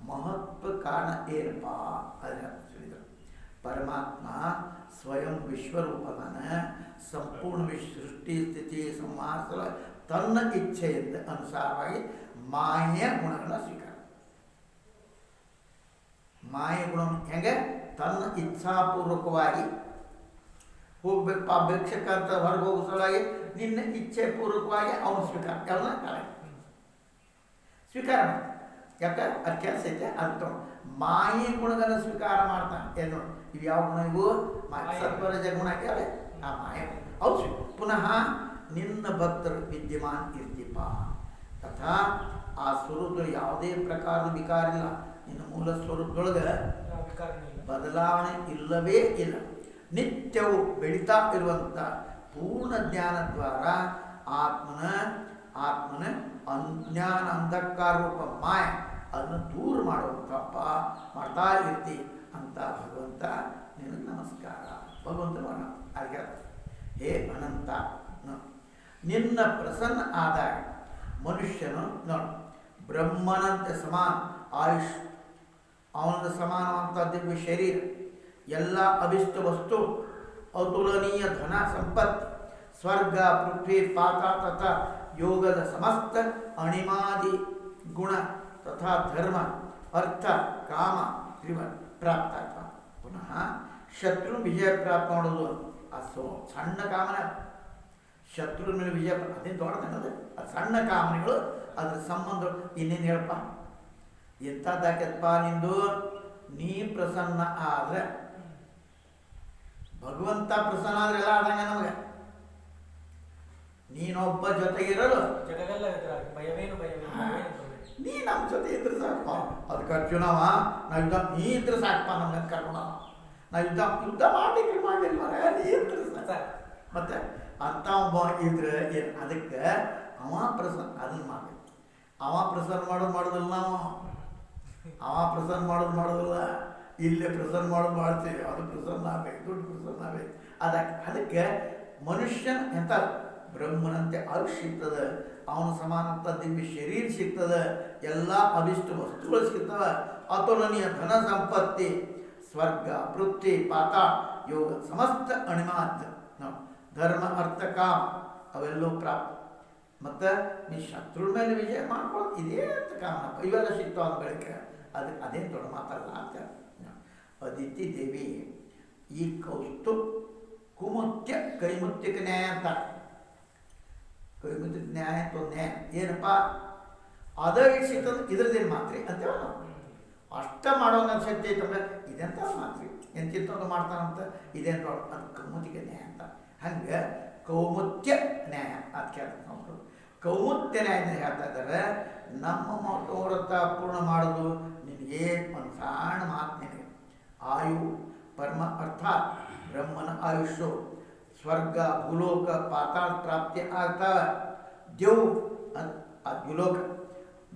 ಮಹತ್ವ ಕಾರಣ ಏನಪ್ಪ? ಅದನ್ನ ಹೇಳಿದರು. ಪರಮಾತ್ಮ ಸ್ವಯಂ ವಿಶ್ವರೂಪದನ ಸಂಪೂರ್ಣ ಸೃಷ್ಟಿ ಸ್ಥಿತಿ ಸಂಹಾರ ತನ್ನ ಇಚ್ಛೆಯಿಂದ ಅನುಸಾರವಾಗಿ ಮಾಯೆಯ ಗುಣಗಳನ್ನ ಸ್ವೀಕಾರ. ಮಾಯ ಗುಣ ಹೆಂಗೆ? ತನ್ನ ಇಚ್ಛಾಪೂರ್ವಕವಾಗಿ ಹೋಗ್ಬೇಕಪ್ಪ ಭಿಕ್ಷಕ ಅಂತ ಹೊರಗೆ ಹೋಗೋ ಸಲುವಾಗಿ ನಿನ್ನ ಇಚ್ಛೆ ಪೂರ್ವಕವಾಗಿ ಅವನು ಸ್ವೀಕಾರ ಎಲ್ಲ ಸ್ವೀಕಾರ ಮಾಡ್ತಾನೆ. ಯಾಕೆ? ಅದು ಕೆಲಸ ಐತೆ ಅದು ಮಾಯೆ ಗುಣಗಳನ್ನು ಸ್ವೀಕಾರ ಮಾಡ್ತಾನೆ. ಏನು ಇವು ಯಾವ ಗುಣ? ಇವು ಸತ್ವರಜ ಗುಣ ಯಾವೆ? ಆ ಮಾಯ ಅವು ಪುನಃ ನಿನ್ನ ಭಕ್ತರು ವಿದ್ಯಮಾನ ಇರ್ತೀಪ. ತಥಾ ಆ ಸ್ವರೂಪದಲ್ಲಿ ಯಾವುದೇ ಪ್ರಕಾರದ ವಿಕಾರ ಇಲ್ಲ. ನಿನ್ನ ಮೂಲ ಸ್ವರೂಪದೊಳಗೆ ಬದಲಾವಣೆ ಇಲ್ಲವೇ ಇಲ್ಲ. ನಿತ್ಯವೂ ಬೆಳೀತಾ ಇರುವಂಥ ಪೂರ್ಣ ಜ್ಞಾನ ದ್ವಾರ ಆತ್ಮನ ಅಜ್ಞಾನ ಅಂಧಕಾರ ರೂಪ ಮಾಯ ಅದನ್ನು ದೂರ ಮಾಡುವಂಥಪ್ಪ ಮಾಡ್ತಾ ಇರ್ತಿ ಅಂತ ಭಗವಂತ ನಿನಗೆ ನಮಸ್ಕಾರ. ಭಗವಂತನ ಹಾಗೆ ಹೇ ಅನಂತ, ನಿನ್ನ ಪ್ರಸನ್ನ ಆದಾಗ ಮನುಷ್ಯನು ನೋಡು ಬ್ರಹ್ಮನಂತೆ ಸಮಾನ ಆಯುಷ್, ಅವನದ ಸಮಾನವಂಥ ದಿವ್ಯ ಶರೀರ, ಎಲ್ಲ ಅಭಿಷ್ಟ ವಸ್ತು ಅತುಲನೀಯ ಧನ ಸಂಪತ್ತು ಸ್ವರ್ಗ ಪೃಥ್ವಿ ಪಾತಾಳ ತಥಾ ಯೋಗದ ಸಮಸ್ತ ಅಣಿಮಾದಿ ಗುಣ ತಥಾ ಧರ್ಮ ಅರ್ಥ ಕಾಮ ತ್ರಿವ ಪ್ರಾಪ್ತ ಆಗ್ತಾವ. ಪುನಃ ಶತ್ರು ವಿಜಯ ಪ್ರಾಪ್ತ ಮಾಡೋದು ಅದು ಸಣ್ಣ ಕಾಮನ. ಶತ್ರು ಮೇಲೆ ವಿಜಯ ಅದೇ ದೊಡ್ಡದನ್ನೋದು ಅದು ಸಣ್ಣ ಕಾಮನೆಗಳು, ಅದ್ರ ಸಂಬಂಧ ಇನ್ನೇನು ಹೇಳಪ್ಪ. ಎಂಥದ್ದಾಕೆಪ್ಪ ನಿಂದು, ನೀ ಪ್ರಸನ್ನ ಆದ್ರೆ ಭಗವಂತ ಪ್ರಸನ್ನ ಆದ್ರೆ ಎಲ್ಲ ಆದಂಗೆ ನಮಗೆ. ನೀನೊಬ್ಬ ಜೊತೆಗಿರಲು ನೀ ನಮ್ಮ ಜೊತೆ ಇದ್ರೆ ಸಾಕಪ್ಪ. ಅದಕ್ಕೆ ಅರ್ಜುನವ ನಾವು ಯುದ್ಧ ನೀ ಇದ್ರೆ ಸಾಕಪ್ಪ, ನಮ್ಗೆ ಕರ್ಕೊಂಡ ನಾವು ಯುದ್ಧ ಮಾಡ್ಲಿಕ್ಕೆ ಮಾಡಲಿಲ್ಲ ಮರ, ನೀ ಇದ್ರೆ ಸಾಕು. ಮತ್ತೆ ಅಂತ ಒಬ್ಬ ಇದ್ರೆ ಏನು ಅದಕ್ಕೆ ಅವ ಪ್ರಸನ್ನ ಅದನ್ನು ಮಾಡಬೇಕು. ಅವ ಪ್ರಸನ್ನ ಮಾಡೋದಿಲ್ಲ ನಾವು, ಅವ ಪ್ರಸನ್ನ ಮಾಡೋದಿಲ್ಲ. ಇಲ್ಲೇ ಪ್ರಸನ್ನ ಮಾಡ್ತೀವಿ, ಅದು ಪ್ರಸನ್ನ ಆಗ್ಬೇಕು, ದುಡ್ಡು ಪ್ರಸನ್ನ ಆಗ್ಬೇಕು. ಅದಕ್ಕೆ ಮನುಷ್ಯನ ಎಂತ ಬ್ರಹ್ಮನಂತೆ ಆಯುಷ್ ಸಿಗ್ತದೆ, ಅವನ ಸಮಾನಂತ ದಿವ್ಯ ಶರೀರ ಸಿಗ್ತದೆ, ಎಲ್ಲ ಅಭಿಷ್ಟ ವಸ್ತುಗಳು ಸಿಗ್ತವೆ. ಅತುಲನೀಯ ಧನ ಸಂಪತ್ತಿ ಸ್ವರ್ಗ ಪೃಥ್ವಿ ಪಾತಾಳ ಯೋಗ ಸಮಸ್ತ ಅಣಿಮಾತ್ ಧರ್ಮ ಅರ್ಥ ಕಾಮ ಅವೆಲ್ಲವೂ ಪ್ರಾಪ್ತ. ಮತ್ತು ನೀ ಶತ್ರು ಮೇಲೆ ವಿಜಯ ಮಾಡ್ಕೊಳ್ಳೋದು ಇದೇ ಅಂತ ಕಾಮನಪ್ಪ, ಇವೆಲ್ಲ ಸಿಗ್ತಾವ ಅಂದ ಬಳಿಕ ಅದೇನು ದೊಡ್ಡ ಮಾತಲ್ಲ ಅಂತ. ಅದಿತಿ ದೇವಿ ಈ ಕೌಸ್ತು ಕುಮುತ್ಯ ಕೈಮುತ್ಯಕ ನ್ಯಾಯ ಅಂತ. ಕೈಮುತ್ಯಕ ನ್ಯಾಯ ಅಂತ ಒಂದು ನ್ಯಾಯ ಏನಪ್ಪ, ಅದ ಸಿಗ್ತದೆ ಇದ್ರದ್ದೇನು ಮಾತ್ರಿ ಅಂತೇವ ನಾವು. ಅಷ್ಟ ಮಾಡೋಂಗ ಶಕ್ತಿ ಐತಂದ್ರೆ ಇದೆಂತ ಮಾತ್ರಿ ಎಂತಿಂತದ್ದು ಮಾಡ್ತಾನಂತ ಇದೇನು ದೊಡ್ಡ, ಅದು ಕೌಮುತ್ಯಕ ನ್ಯಾಯ ಅಂತ. ಹಂಗೆ ಕೌಮುತ್ಯ ನ್ಯಾಯ ಅಂತ ಕೇಳ್ತಾರೆ ನಾವು. ಕೌಮುತ್ಯ ನ್ಯಾಯ ಹೇಳ್ತಾ ಇದ್ದಾರೆ, ನಮ್ಮ ಮನೋರಥ ಪೂರ್ಣ ಮಾಡೋದು ನಿನಗೆ ಒಂದು ಸಣ್ಣ ಮಾತು. ನಿನಗೆ ಆಯು ಪರಮ ಅರ್ಥಾತ್ ಬ್ರಹ್ಮನ ಆಯುಷ್ಯು ಸ್ವರ್ಗ ಭೂಲೋಕ ಪಾತಾಳ ಪ್ರಾಪ್ತಿ ಆಗ್ತಾವೆ. ದೇವು ಅದು ಭೂಲೋಕ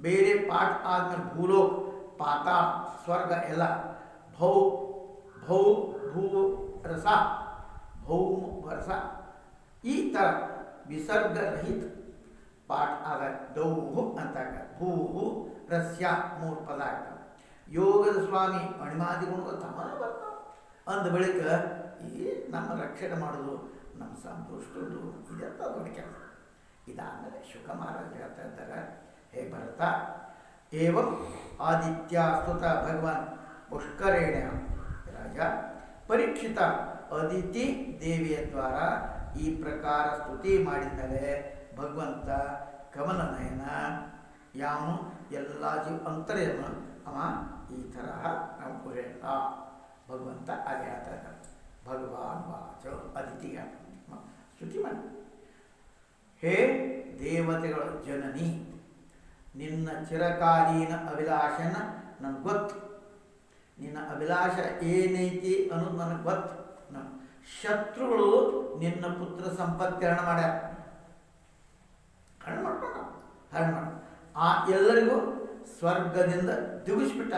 ಬೇರೆ ಪಾಠ ಆದ್ಮೇಲೆ ಭೂಲೋಕ ಪಾತಾಳ ಸ್ವರ್ಗ ಎಲ್ಲ ಭೌ ಭೂ ರಸ ಭೌಮ ರಸ ಈ ಥರ ವಿಸರ್ಗರಹಿತ ಪಾಠ ಆಗ ದೌಹು ಅಂತಾಗ ಭೂ ರಸ್ಯ 3 ಪದ ಆಗ್ತವೆ. ಯೋಗದ ಸ್ವಾಮಿ ಅಣಿಮಾದಿ ಗುಣಗಳು ತಮ್ಮನ ಬರ್ತಾವೆ. ಅಂದ ಬಳಿಕ ಈ ನಮ್ಮ ರಕ್ಷಣೆ ಮಾಡೋದು ನಮ್ಮ ಸಂತೋಷದ್ದು ಇದೆಂತ ದೊಡ್ಡ ಕೆಲಸ. ಇದಾದಮೇಲೆ ಶುಕ ಮಹಾರಾಜ ಹೇಳ್ತಾ ಇದ್ದಾರೆ, ಹೇ ಭರತ ಏವಂ ಆದಿತ್ಯ ಸ್ತುತ ಭಗವಾನ್ ಪುಷ್ಕರೇಣ ರಾಜ ಪರೀಕ್ಷಿತ ಅದಿತಿ ದೇವಿಯ ದ್ವಾರ ಈ ಪ್ರಕಾರ ಸ್ತುತಿ ಮಾಡಿದ ಮೇಲೆ ಭಗವಂತ ಕಮಲನಯನ ಯಾವನು ಎಲ್ಲ ಜೀವ ಅಂತರ್ಯಮ ಅವ ಈ ತರಹ ನಾವು ಹೇಳ್ತ ಭಗವಂತ ಅಲ್ಲಿ ಹೇಳ್ತಾ ಇದ್ದಾನೆ. ಭಗವಾನ್ ವಾಚ ಅದಿತಿಗೆ ಸ್ತುತಿ ಮಾಡಿ, ಹೇ ದೇವತೆಗಳ ಜನನಿ, ನಿನ್ನ ಚಿರಕಾಲೀನ ಅಭಿಲಾಷನ ನನಗೆ ಗೊತ್ತು. ನಿನ್ನ ಅಭಿಲಾಷ ಏನೈತಿ ಅನ್ನೋದು ನನಗೆ ಗೊತ್ತು. ಶತ್ರುಗಳು ನಿನ್ನ ಪುತ್ರ ಸಂಪತ್ತಿ ಹರಣ ಮಾಡ್ಯಾರ, ಹರಣ ಮಾಡ್ಕೊಂಡ ಹರಣ ಮಾಡ ಆ ಎಲ್ಲರಿಗೂ ಸ್ವರ್ಗದಿಂದ ದುಗಿಸ್ಬಿಟ್ಟ.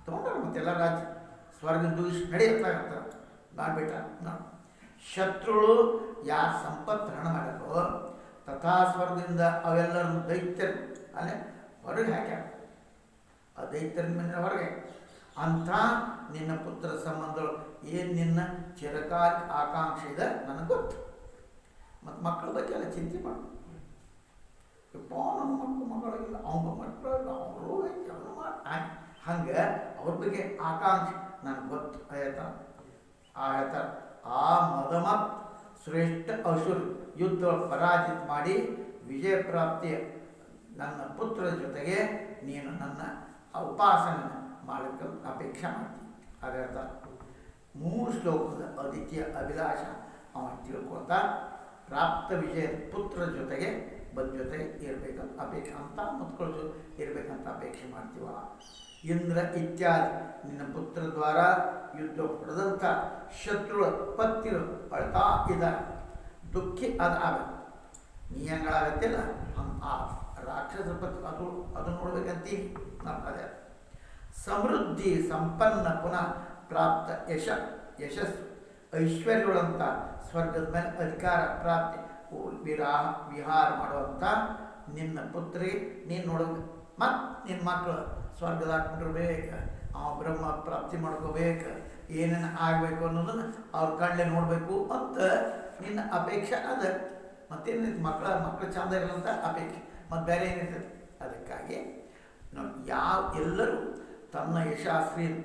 ತಗೊಂಡ್ರ ಮತ್ತೆಲ್ಲ ರಾಜ್ಯ ಸ್ವರ್ಗ ದುಗಿಸಿ ನಡೆಯುತ್ತಾಗತ್ತ ಮಾಡಿಬಿಟ್ಟ. ಶತ್ರುಗಳು ಯಾರ ಸಂಪತ್ತು ಹರಣ ಮಾಡ್ಯಾರೋ ತಥಾ ಸ್ವರ್ಗದಿಂದ ಅವೆಲ್ಲರನ್ನು ದೈತ್ಯರು ಅಲ್ಲೇ ಹೊರಗೆ ಹಾಕ್ಯಾರ. ಆ ದೈತ್ಯರ ಮೇಲೆ ಹೊರಗೆ ಅಂಥ ನಿನ್ನ ಪುತ್ರ ಸಂಬಂಧಗಳು ಏನು ನಿನ್ನ ಚಿರಕಾಲ ಆಕಾಂಕ್ಷೆ ಇದೆ ನನಗೆ ಗೊತ್ತು. ಮತ್ತು ಮಕ್ಕಳ ಬಗ್ಗೆ ಎಲ್ಲ ಚಿಂತೆ ಮಾಡು. ಯಪ್ಪ ನನ್ನ ಮಕ್ಕಳಿಲ್ಲ, ಅವನ ಮಕ್ಕಳಿಲ್ಲ, ಅವರು ಹಂಗೆ ಅವ್ರ ಬಗ್ಗೆ ಆಕಾಂಕ್ಷೆ ನನಗೆ ಗೊತ್ತು ಹೇಳ್ತಾರೆ. ಹೇಳ್ತಾರೆ ಆ ಮದಮತ್ ಶ್ರೇಷ್ಠ ಅಸುರ್ ಯುದ್ಧ ಪರಾಜಿತ ಮಾಡಿ ವಿಜಯ ಪ್ರಾಪ್ತಿ ನನ್ನ ಪುತ್ರರ ಜೊತೆಗೆ ನೀನು ನನ್ನ ಉಪಾಸನೆ ಮಾಡಲಿಕ್ಕೆ ಅಪೇಕ್ಷೆ ಮಾಡ್ತೀನಿ. ಹಾಗಾದ 3 ಶ್ಲೋಕದ ಅದಿತಿಯ ಅಭಿಲಾಷ ಅವ ತಿಳ್ಕೊತಾ ಪ್ರಾಪ್ತ ವಿಜಯ ಪುತ್ರರ ಜೊತೆಗೆ ಜೊತೆಗೆ ಇರಬೇಕಂತ ಅಪೇಕ್ಷೆ ಅಂತ ಮಕ್ಕಳ ಇರಬೇಕಂತ ಅಪೇಕ್ಷೆ ಮಾಡ್ತೀವ. ಇಂದ್ರ ಇತ್ಯಾದಿ ನಿನ್ನ ಪುತ್ರ ದ್ವಾರ ಯುದ್ಧ ಹೊಡೆದಂಥ ಶತ್ರುಳ ಪತ್ತಿರು ಅಳ್ತಾ ಇದ್ದಾರೆ. ದುಃಖಿ ಅದಾವ ನೀ ಹೆಂಗಾಗತ್ತಿಲ್ಲ ಆ ರಾಕ್ಷಸ ಪತ್ರ ಅದು ನೋಡ್ಬೇಕಂತೀವಿ ನಾವು. ಅದೇ ಸಮೃದ್ಧಿ ಸಂಪನ್ನ ಪುನಃ ಪ್ರಾಪ್ತ ಯಶಸ್ಸು ಐಶ್ವರ್ಯಗಳಂತ ಸ್ವರ್ಗದ ಮೇಲೆ ಅಧಿಕಾರ ಪ್ರಾಪ್ತಿ ವಿಹಾರ ಮಾಡುವಂಥ ನಿನ್ನ ಪುತ್ರಿಗೆ ನೀನು ನೋಡಬೇಕು. ಮತ್ತು ನಿನ್ನ ಮಕ್ಕಳು ಸ್ವರ್ಗದಾಗ ಕುಂಡಿರ್ಬೇಕು, ಅವ ಬ್ರಹ್ಮ ಪ್ರಾಪ್ತಿ ಮಾಡ್ಕೋಬೇಕು, ಏನೇನು ಆಗಬೇಕು ಅನ್ನೋದನ್ನು ಅವ್ರ ಕಣ್ಣೆ ನೋಡಬೇಕು ಅಂತ ನಿನ್ನ ಅಪೇಕ್ಷೆ ಅದ. ಮತ್ತೇನೈತಿ, ಮಕ್ಕಳು ಚಂದ ಇರಲಂತ ಅಪೇಕ್ಷೆ, ಮತ್ತು ಬೇರೆ ಏನಿರ್ತದೆ. ಅದಕ್ಕಾಗಿ ಎಲ್ಲರೂ ತನ್ನ ಯಶಾಸ್ತ್ರಿಯನ್ನು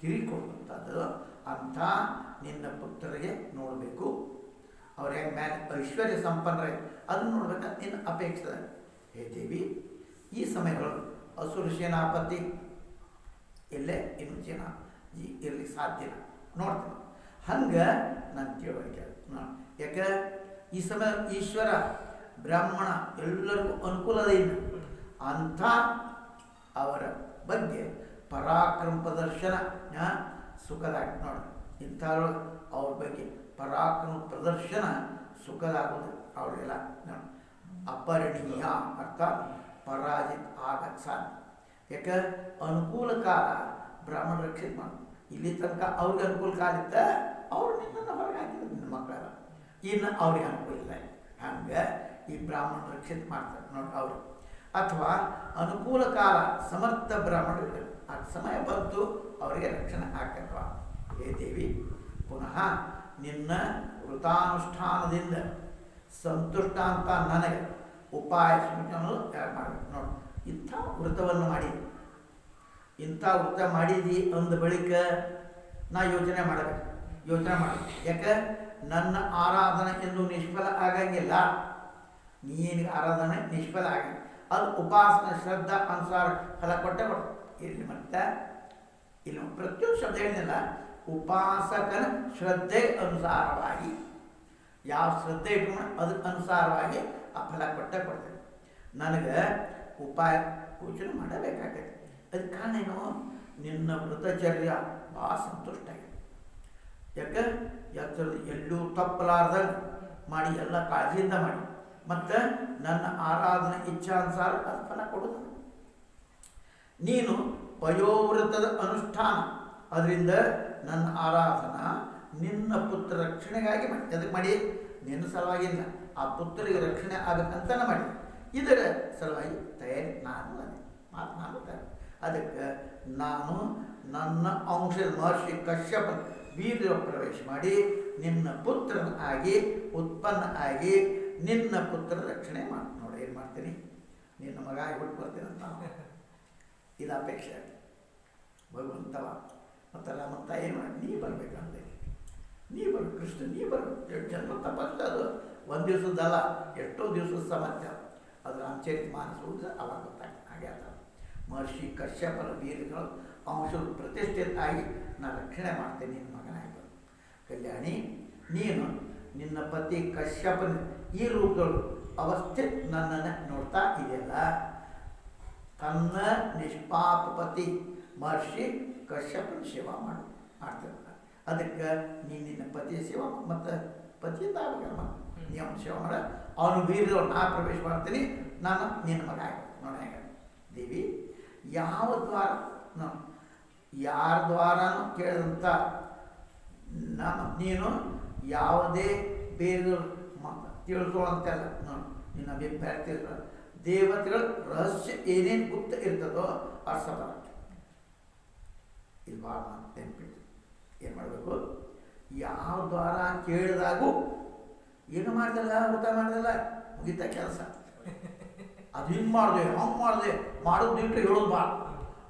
ತಿರುಗಿಕೊಡುವಂಥದ್ದು ಅಂಥ ನಿನ್ನ ಪುತ್ರರಿಗೆ ನೋಡಬೇಕು. ಅವ್ರ ಹೆಂಗೆ ಮ್ಯಾಲೆ ಐಶ್ವರ್ಯ ಸಂಪನ್ನರೇ ಅದನ್ನು ನೋಡ್ಬೇಕಂತ ನಿನ್ನ ಅಪೇಕ್ಷೆ. ಹೇ ದೇವಿ, ಈ ಸಮಯಗಳು ಅಸುರ ಸೇನಾಪತಿ ಎಲ್ಲೇ ಇನ್ನು ಜನ ಇರಲಿ ಸಾಧ್ಯನ ನೋಡ್ತೀನಿ. ಹಂಗೆ ನಾನು ತಿಳುವಳಿಕೆ ಯಾಕೆ ಈ ಸಮಯ ಈಶ್ವರ ಬ್ರಾಹ್ಮಣ ಎಲ್ಲರಿಗೂ ಅನುಕೂಲದ ಇಲ್ಲ ಅಂಥ ಅವರ ಬಗ್ಗೆ ಪರಾಕ್ರಮ ಪ್ರದರ್ಶನ ಸುಖದಾಗಿ ನೋಡಿ. ಇಂಥವ್ರೊಳಗೆ ಅವ್ರ ಬಗ್ಗೆ ಪರಾಕ್ರಮ ಪ್ರದರ್ಶನ ಸುಖದಾಗೋದು ಅವರೆಲ್ಲ ನೋಡಿ. ಅಪರಣೀಯ ಅರ್ಥಾತ್ ಪರಾಜಿತ ಆಗಕ್ಕೆ ಸಾಧ್ಯ. ಯಾಕೆ ಅನುಕೂಲ ಕಾಲ ಬ್ರಾಹ್ಮಣ ರಕ್ಷಿತ ಮಾಡಿ. ಇಲ್ಲಿ ತನಕ ಅವ್ರಿಗೆ ಅನುಕೂಲ ಕಾಲ ಇತ್ತ, ಅವ್ರು ನಿನ್ನನ್ನು ಹೊರಗೆ ಹಾಕಿದ್ರು ನಿನ್ನ ಮಕ್ಕಳೆಲ್ಲ. ಇನ್ನು ಅವ್ರಿಗೆ ಅನುಕೂಲ ಇಲ್ಲ. ಹಂಗೆ ಈ ಬ್ರಾಹ್ಮಣ ರಕ್ಷಿತ ಮಾಡ್ತಾರೆ ನೋಡಿ ಅವರು. ಅಥವಾ ಅನುಕೂಲ ಕಾಲ ಸಮರ್ಥ ಬ್ರಾಹ್ಮಣರು ಆ ಸಮಯ ಬಂತು ಅವರಿಗೆ ರಕ್ಷಣೆ ಆಗ್ತವ. ಹೇ ದೇವಿ, ಪುನಃ ನಿನ್ನ ವೃತಾನುಷ್ಠಾನದಿಂದ ಸಂತುಷ್ಟ ಅಂತ ನನಗೆ ಉಪಾಯ ಸೂಚನೆ ಮಾಡಬೇಕು ನೋಡಿ. ಇಂಥ ವೃತವನ್ನು ಮಾಡಿ, ಇಂಥ ವೃತ ಮಾಡಿದಿ ಅಂದ ಬಳಿಕ ನಾ ಯೋಚನೆ ಮಾಡಬೇಕು. ಯೋಚನೆ ಮಾಡಿ, ಯಾಕೆ ನನ್ನ ಆರಾಧನೆ ಎಂದು ನಿಷ್ಫಲ ಆಗಂಗಿಲ್ಲ. ನೀನಿಗೆ ಆರಾಧನೆ ನಿಷ್ಫಲ ಆಗಂಗಿಲ್ಲ. ಅದು ಉಪಾಸನೆ ಶ್ರದ್ಧಾ ಅನುಸಾರ ಫಲ ಕೊಟ್ಟೆ ಕೊಡ್ತು. ಇಲ್ಲಿ ಮತ್ತೆ ಇಲ್ಲಿ ಪ್ರತಿಯೊಂದು ಶಬ್ದ ಹೇಳಿಲ್ಲ. ಉಪಾಸಕನ ಶ್ರದ್ಧೆ ಅನುಸಾರವಾಗಿ ಯಾವ ಶ್ರದ್ಧೆ ಇಟ್ಕೊಂಡು ಅದಕ್ಕೆ ಅನುಸಾರವಾಗಿ ಆ ಫಲ ಕೊಟ್ಟೆ ಕೊಡ್ತೇನೆ. ನನಗೆ ಉಪಾಯ ಸೂಚನೆ ಮಾಡಬೇಕಾಗೈತೆ. ಅದಕ್ಕೆ ಕಾರಣ ಏನು, ನಿನ್ನ ವೃತಚರ್ಯ ಭಾಳ ಸಂತುಷ್ಟ ಆಗಿದೆ. ಯಾಕೆ ಎತ್ತರದ ಎಲ್ಲೂ ತಪ್ಪಲಾರ್ದಂಗೆ ಮಾಡಿ, ಎಲ್ಲ ಕಾಳಜಿಯಿಂದ ಮಾಡಿ, ಮತ್ತು ನನ್ನ ಆರಾಧನೆ ಇಚ್ಛಾನುಸಾರ ಅದು ಫಲ ಕೊಡುವುದು. ನೀನು ವಯೋವೃತದ ಅನುಷ್ಠಾನ, ಅದರಿಂದ ನನ್ನ ಆರಾಧನಾ ನಿನ್ನ ಪುತ್ರ ರಕ್ಷಣೆಗಾಗಿ ಮಾಡಿ. ಅದಕ್ಕೆ ಮಾಡಿ, ನಿನ್ನ ಸಲುವಾಗಿಲ್ಲ, ಆ ಪುತ್ರಿಗೆ ರಕ್ಷಣೆ ಆಗಬೇಕಂತನ ಮಾಡಿ. ಇದರ ಸಲುವಾಗಿ ತಯಾರಿ ನಾನು ತಯಾರಿ. ಅದಕ್ಕೆ ನಾನು ನನ್ನ ಅಂಶದ ಮಹರ್ಷಿ ಕಶ್ಯಪ ವೀರ್ಯ ಪ್ರವೇಶ ಮಾಡಿ ನಿನ್ನ ಪುತ್ರನ ಆಗಿ ಉತ್ಪನ್ನ ಆಗಿ ನಿನ್ನ ಪುತ್ರ ರಕ್ಷಣೆ ಮಾಡಿ. ನೋಡಿ ಏನು ಮಾಡ್ತೀನಿ, ನಿನ್ನ ಮಗ ಆಗಿ ಬಿಟ್ಟು ಬರ್ತೀನಂತ ಇದು ಅಪೇಕ್ಷೆ. ಭಗವಂತವ ಮತ್ತು ರಾಮಂತ ಏನು ಮಾಡಿ, ನೀ ಬರಬೇಕಂತೆ, ನೀ ಬರ್ಬೇಕು ಕೃಷ್ಣ, ನೀ ಬರ್ಬೇಕು. ಎಷ್ಟು ಜನ್ಮ ತಪಸ್ಸು ಅದು ಒಂದು ದಿವಸದಲ್ಲ, ಎಷ್ಟೋ ದಿವಸದ ಸಾಮರ್ಥ್ಯ. ಅದು ರಾಮಚರಿತ ಮಾನಸ ಓದಿದ್ರೆ ಅವಾಗ ಗೊತ್ತಾಗ್ತದೆ. ಹಾಗೆ ಆತ ಮಹರ್ಷಿ ಕಶ್ಯಪರ ವೀರ್ಯಗಳು ಅಂಶದ ಪ್ರತಿಷ್ಠಿತ ಆಗಿ ನಾನು ರಕ್ಷಣೆ ಮಾಡ್ತೇನೆ. ನಿನ್ನ ಮಗನಾಗಿ ಬರು ಕಲ್ಯಾಣಿ, ನೀನು ನಿನ್ನ ಪತಿ ಕಶ್ಯಪನ ಈ ರೂಪದೊಳಗೆ ಅವಸ್ಥೆ ನನ್ನನ್ನು ನೋಡ್ತಾ ಇದೆಯಲ್ಲ. ತನ್ನ ನಿಷ್ಪಾಪ ಪತಿ ಮಹರ್ಷಿ ಕಶ್ಯಪನ ಸೇವಾ ಮಾಡ್ತಿರ್ತಾನೆ. ಅದಕ್ಕೆ ನೀನು ನಿನ್ನ ಪತಿಯ ಸೇವಾ ಮತ್ತು ಪತಿಯಿಂದ ಆಗಬೇಕಲ್ಲ, ನೀ ಅವನ ಸೇವಾ ಮಾಡ. ಅವನು ವೀರ್ಯದವ್ರು ನಾ ಪ್ರವೇಶ ಮಾಡ್ತೀನಿ, ನಾನು ನಿನ್ನ ಮಗ ಆಗ ನೋಡ. ಹೇಗೆ ದೇವಿ, ಯಾವ ದ್ವಾರ ಯಾರ ದ್ವಾರನೂ ಕೇಳಿದಂಥ ನೀನು ಯಾವುದೇ ಬೇರೆ ತಿಳ್ಕೊಳ್ಳೋಂತೆಲ್ಲ ನೋಡಿ. ನಿನ್ನ ಅಭಿಪ್ರಾಯ ತಿಳ್ಕೊ. ದೇವತೆಗಳ ರಹಸ್ಯ ಏನೇನು ಗುಪ್ತ ಇರ್ತದೋ ಅದು ಸಫಲ. ಇದು ಭಾಳ ನೆನಪಿಟ್ಟು ಏನು ಮಾಡಬೇಕು, ಯಾವ ದ್ವಾರ ಕೇಳಿದಾಗೂ ಏನು ಮಾಡ್ದಲ್ಲ, ಊಟ ಮಾಡ್ದಲ್ಲ, ಮುಗಿತ ಕೆಲಸ. ಅದು ಹಿಂಗೆ ಮಾಡಿದೆ, ಹಂಗೆ ಮಾಡಿದೆ, ಮಾಡೋದು ಬಿಟ್ಟು ಹೇಳೋದು ಬಾ,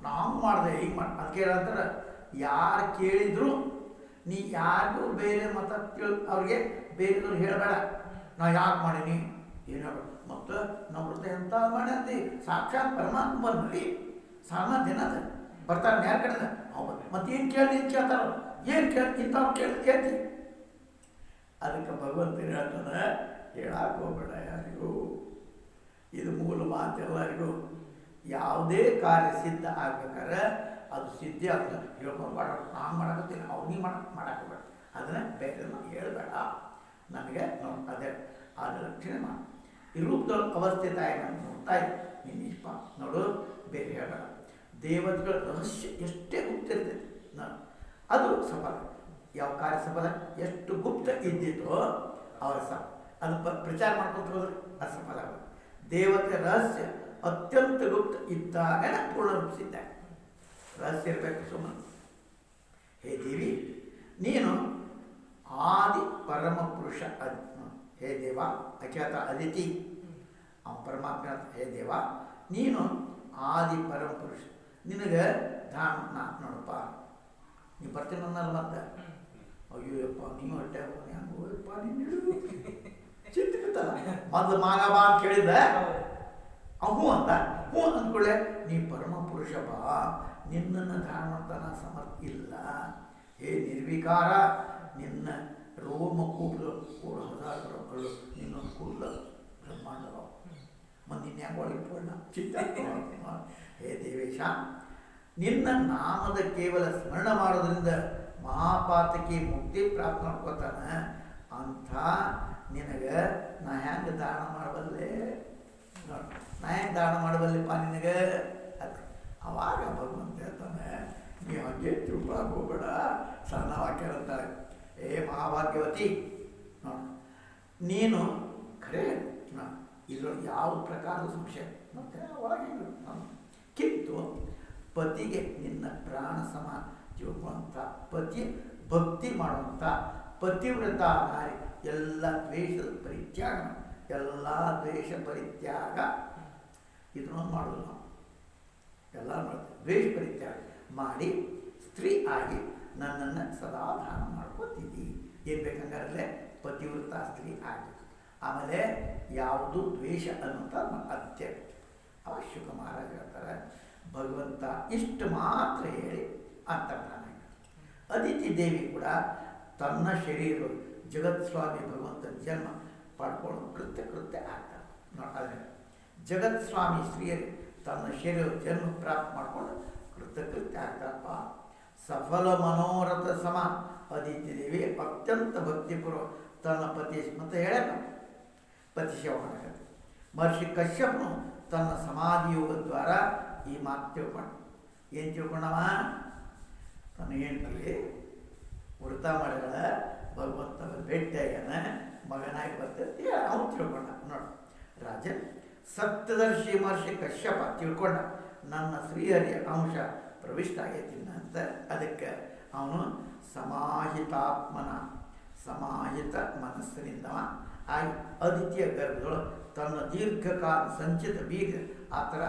ನಾ ಹಂಗೆ ಮಾಡಿದೆ, ಹಿಂಗೆ ಮಾಡಿ ಅದು ಕೇಳಂತಾರೆ. ಯಾರು ಕೇಳಿದ್ರು ನೀ ಯಾರಿಗೂ ಬೇರೆ ಮತ ಅವ್ರಿಗೆ ಬೇರೆದವ್ರು ಹೇಳಬೇಡ. ನಾ ಯಾಕೆ ಮಾಡೀನಿ ಏನು ಹೇಳ. ಮತ್ತು ನಮ್ಮ ವೃತ್ತ ಎಂಥ ಮಾಡಿ ಅಂತಿ, ಸಾಕ್ಷಾತ್ ಪರಮಾತ್ಮ ಬಂದ್ರಿ ಸಾಮಾನ್ಯ ದಿನ ಅದ ಬರ್ತಾರೆ ಯಾರ ಕಡೆದ ಹೌದು. ಮತ್ತು ಏನು ಕೇಳಿ ಏನು ಕೇಳ್ತಾರ, ಏನು ಇಂಥವ್ರು ಕೇಳ್ತೀವಿ. ಅದಕ್ಕೆ ಭಗವಂತನ ಹೇಳ್ತಾನೆ, ಹೇಳಕ್ಕೆ ಹೋಗ್ಬೇಡ ಯಾರಿಗೂ. ಇದು ಮೂಲ ಮಾತು ಎಲ್ಲರಿಗೂ. ಯಾವುದೇ ಕಾರ್ಯ ಸಿದ್ಧ ಆಗ್ಬೇಕಾದ್ರೆ ಅದು ಸಿದ್ಧಿ ಆಗ್ತದೆ. ಹೇಳ್ಕೊಂಡು ಮಾಡ, ನಾನು ಮಾಡಕತ್ತೀನಿ, ಅವ್ನಿಗೆ ಮಾಡಕ್ಕೆ ಅದನ್ನು ಬೇರೆ ಹೇಳಬೇಡ. ನನಗೆ ನೋಡಿ ಅದೇ ಅದು ರಕ್ಷಣೆ ಮಾಡಿ. ಈ ರೂಪದೊಳಗೆ ಅವಸ್ಥಿತ ಆಗಿ ನಾನು ನೋಡ್ತಾ ಇದ್ದೆ. ನೀನು ಇಷ್ಟ ನೋಡು, ಬೇರೆ ಹೇಳಬೇಡ. ದೇವತೆಗಳ ರಹಸ್ಯ ಎಷ್ಟೇ ಗುಪ್ತ ಇರ್ತೈತೆ ಅದು ಸಫಲ. ಯಾವ ಕಾರ್ಯ ಸಫಲ, ಎಷ್ಟು ಗುಪ್ತ ಇದ್ದಿತ್ತೋ ಅವರ ಸಫಲ. ಅದು ಪ್ರಚಾರ ಮಾಡ್ಕೊತ ಹೋದ್ರೆ ಅದು ಸಫಲ ಆಗೋದು. ದೇವತೆ ರಹಸ್ಯ ಅತ್ಯಂತ ಗುಪ್ತ ಇದ್ದಾಗ ಪೂರ್ಣ ರೂಪಿಸಿದ್ದಾಗ ರಹಸ್ಯ ಇರಬೇಕು. ಸುಮ್ಮನೆ ಹೇ ದೇವಿ ನೀನು ಆದಿ ಪರಮ ಪುರುಷ ಹೇ ದೇವ ಅಖ್ಯಾತ ಅದಿತಿ ಅವ ಪರಮಾತ್ಮ. ಹೇ ದೇವ ನೀನು ಆದಿ ಪರಮ ಪುರುಷ, ನಿನಗೆ ಧಾಮ ನಾ ನೋಡಪ್ಪ ನೀ ಬರ್ತೀನಿ ಅನ್ನಲ್ಲ ಮತ್ತೆ. ಅಯ್ಯೋಯಪ್ಪ ನೀವು ಹೊಟ್ಟೆ ಹಂಗೋಯಪ್ಪ ನೀನು ಚಿಂತಿರ್ತಲ್ಲ. ಮೊದಲು ಮಾಗ ಬಾ ಅಂತ ಕೇಳಿದ್ದ ಹ್ಞೂ ಅಂತ. ಹ್ಞೂ ಅಂದ್ಕೊಳ್ಳೆ ನೀ ಪರಮ ಪುರುಷ ಬಾ, ನಿನ್ನನ್ನು ಧಾರಣ ಮಾಡ್ತಾನ ಸಮರ್ಥ ಇಲ್ಲ. ಹೇ ನಿರ್ವಿಕಾರ ನಿನ್ನ ರೋಮ ಕೂಡಲು ಕೂಡ ಹದಾಗಳು ನಿನ್ನೊಂದು ಕೂಡಲ ಬ್ರಹ್ಮಾಂಡವ ಮಂದಿನ ಹೆಂಗೆ ಒಳಗಿಟ್ಕೊಳ್ಳ ಚಿತ್ತ. ಹೇ ದೇವೇಶ ನಿನ್ನ ನಾಮದ ಕೇವಲ ಸ್ಮರಣ ಮಾಡೋದ್ರಿಂದ ಮಹಾಪಾತಕ್ಕೆ ಮುಕ್ತಿ ಪ್ರಾಪ್ತ ಮಾಡ್ಕೋತಾನೆ ಅಂಥ ನಿನಗೆ ನಾ ಹೆಂಗೆ ದಾನ ಮಾಡಬಲ್ಲೆ, ನಾ ಹೆಂಗೆ ದಾನ ಮಾಡಬಲ್ಲೆಪ್ಪ ನಿನಗೆ. ಅದು ಅವಾಗ ಭಗವಂತ ಹೇಳ್ತಾನೆ ನೀವು ಹಂಗೆ ತಿಳ್ಕೊಳಕ್ಕೆ ಹೋಗ್ಬೇಡ. ಸಣ್ಣ ವಾಕ್ಯ ಅಂತಾಳೆ, ಏ ಮಹಾಭಾಗ್ಯವತಿ ನೋಡು ನೀನು ಖರೆ ಇದ್ರೊಳಗೆ ಯಾವ ಪ್ರಕಾರದ ಸಂಶಯ ಮತ್ತೆ ಒಳಗೆ ಕಿತ್ತು ಪತಿಗೆ ನಿನ್ನ ಪ್ರಾಣ ಸಮಾನ ತಿಳ್ಕೊಳ್ಳುವಂಥ ಪತಿ ಭಕ್ತಿ ಮಾಡುವಂಥ ಪತಿವ್ರತ ನಾರಿ ಎಲ್ಲ ದ್ವೇಷದ ಪರಿತ್ಯಾಗ, ಎಲ್ಲ ದ್ವೇಷ ಪರಿತ್ಯಾಗ ಇದನ್ನು ಮಾಡೋದು ನಾವು ಎಲ್ಲ ಮಾಡ್ತೀವಿ. ದ್ವೇಷ ಪರಿತ್ಯಾಗ ಮಾಡಿ ಸ್ತ್ರೀ ಆಗಿ ನನ್ನನ್ನು ಸದಾ ಧಾರಣ ಮಾಡ್ಕೋತೀವಿ. ಏನು ಬೇಕಂಗಾರಲ್ಲೇ ಪತಿವ್ರತ ಸ್ತ್ರೀ ಆಗಿ ಆಮೇಲೆ ಯಾವುದು ದ್ವೇಷ ಅನ್ನುವಂಥ ಅತ್ಯ ಅವಶ್ಯಕ. ಮಹಾರಾಜ ಹೇಳ್ತಾರೆ ಭಗವಂತ ಇಷ್ಟು ಮಾತ್ರ ಹೇಳಿ ಅಂತರ್ಧಾನ. ಅದಿತಿ ದೇವಿ ಕೂಡ ತನ್ನ ಶರೀರ ಜಗತ್ಸ್ವಾಮಿ ಭಗವಂತ ಜನ್ಮ ಪಡ್ಕೊಂಡು ಕೃತ್ಯ ಆಗ್ತಾರೆ ನೋಡಿ. ಆದರೆ ಜಗತ್ಸ್ವಾಮಿ ಸ್ತ್ರೀಯರು ತನ್ನ ಶರೀರ ಜನ್ಮ ಪ್ರಾಪ್ತ ಮಾಡಿಕೊಂಡು ಕೃತ್ಯ ಆಗ್ತಾರಪ್ಪ. ಸಫಲ ಮನೋರಥ ಸಮ ಅದಿತಿ ದೇವಿ ಅತ್ಯಂತ ಭಕ್ತಿಪೂರ್ವ ತನ್ನ ಪತಿ ಮತ್ತು ಹೇಳ ಪತಿ ಸೇವೆ ಮಾಡಕತ್ತೆ. ಮಹರ್ಷಿ ಕಶ್ಯಪನು ತನ್ನ ಸಮಾಧಿ ಯೋಗ ದ್ವಾರ ಈ ಮಾತು ತಿಳ್ಕೊಂಡು ಏನು ತಿಳ್ಕೊಂಡವ, ತನ್ನ ಹೆಂಡತಿ ವ್ರತ ಮಾಡಿದ ಭಗವಂತ ಭೇಟಿಯಾಗ್ಯಾನ ಮಗನಾಗಿ ಬರ್ತೈತಿ ಅವನು ತಿಳ್ಕೊಂಡ. ನೋಡಿ ರಾಜನ್ ಸಪ್ತದರ್ಶಿ ಮಹರ್ಷಿ ಕಶ್ಯಪ ತಿಳ್ಕೊಂಡ ನನ್ನ ಶ್ರೀಹರಿಯ ಅಂಶ ಪ್ರವಿಷ್ಟ ಆಗೈತಿ ಅಂತ. ಅದಕ್ಕೆ ಅವನು ಸಮಾಹಿತ ಮನಸ್ಸಿನಿಂದವ ಆಗಿ ಅದಿತಿಯ ಗರ್ಭದೊಳಗೆ ತನ್ನ ದೀರ್ಘಕಾಲ ಸಂಚಿತ ಬೀಗ ಆ ಥರ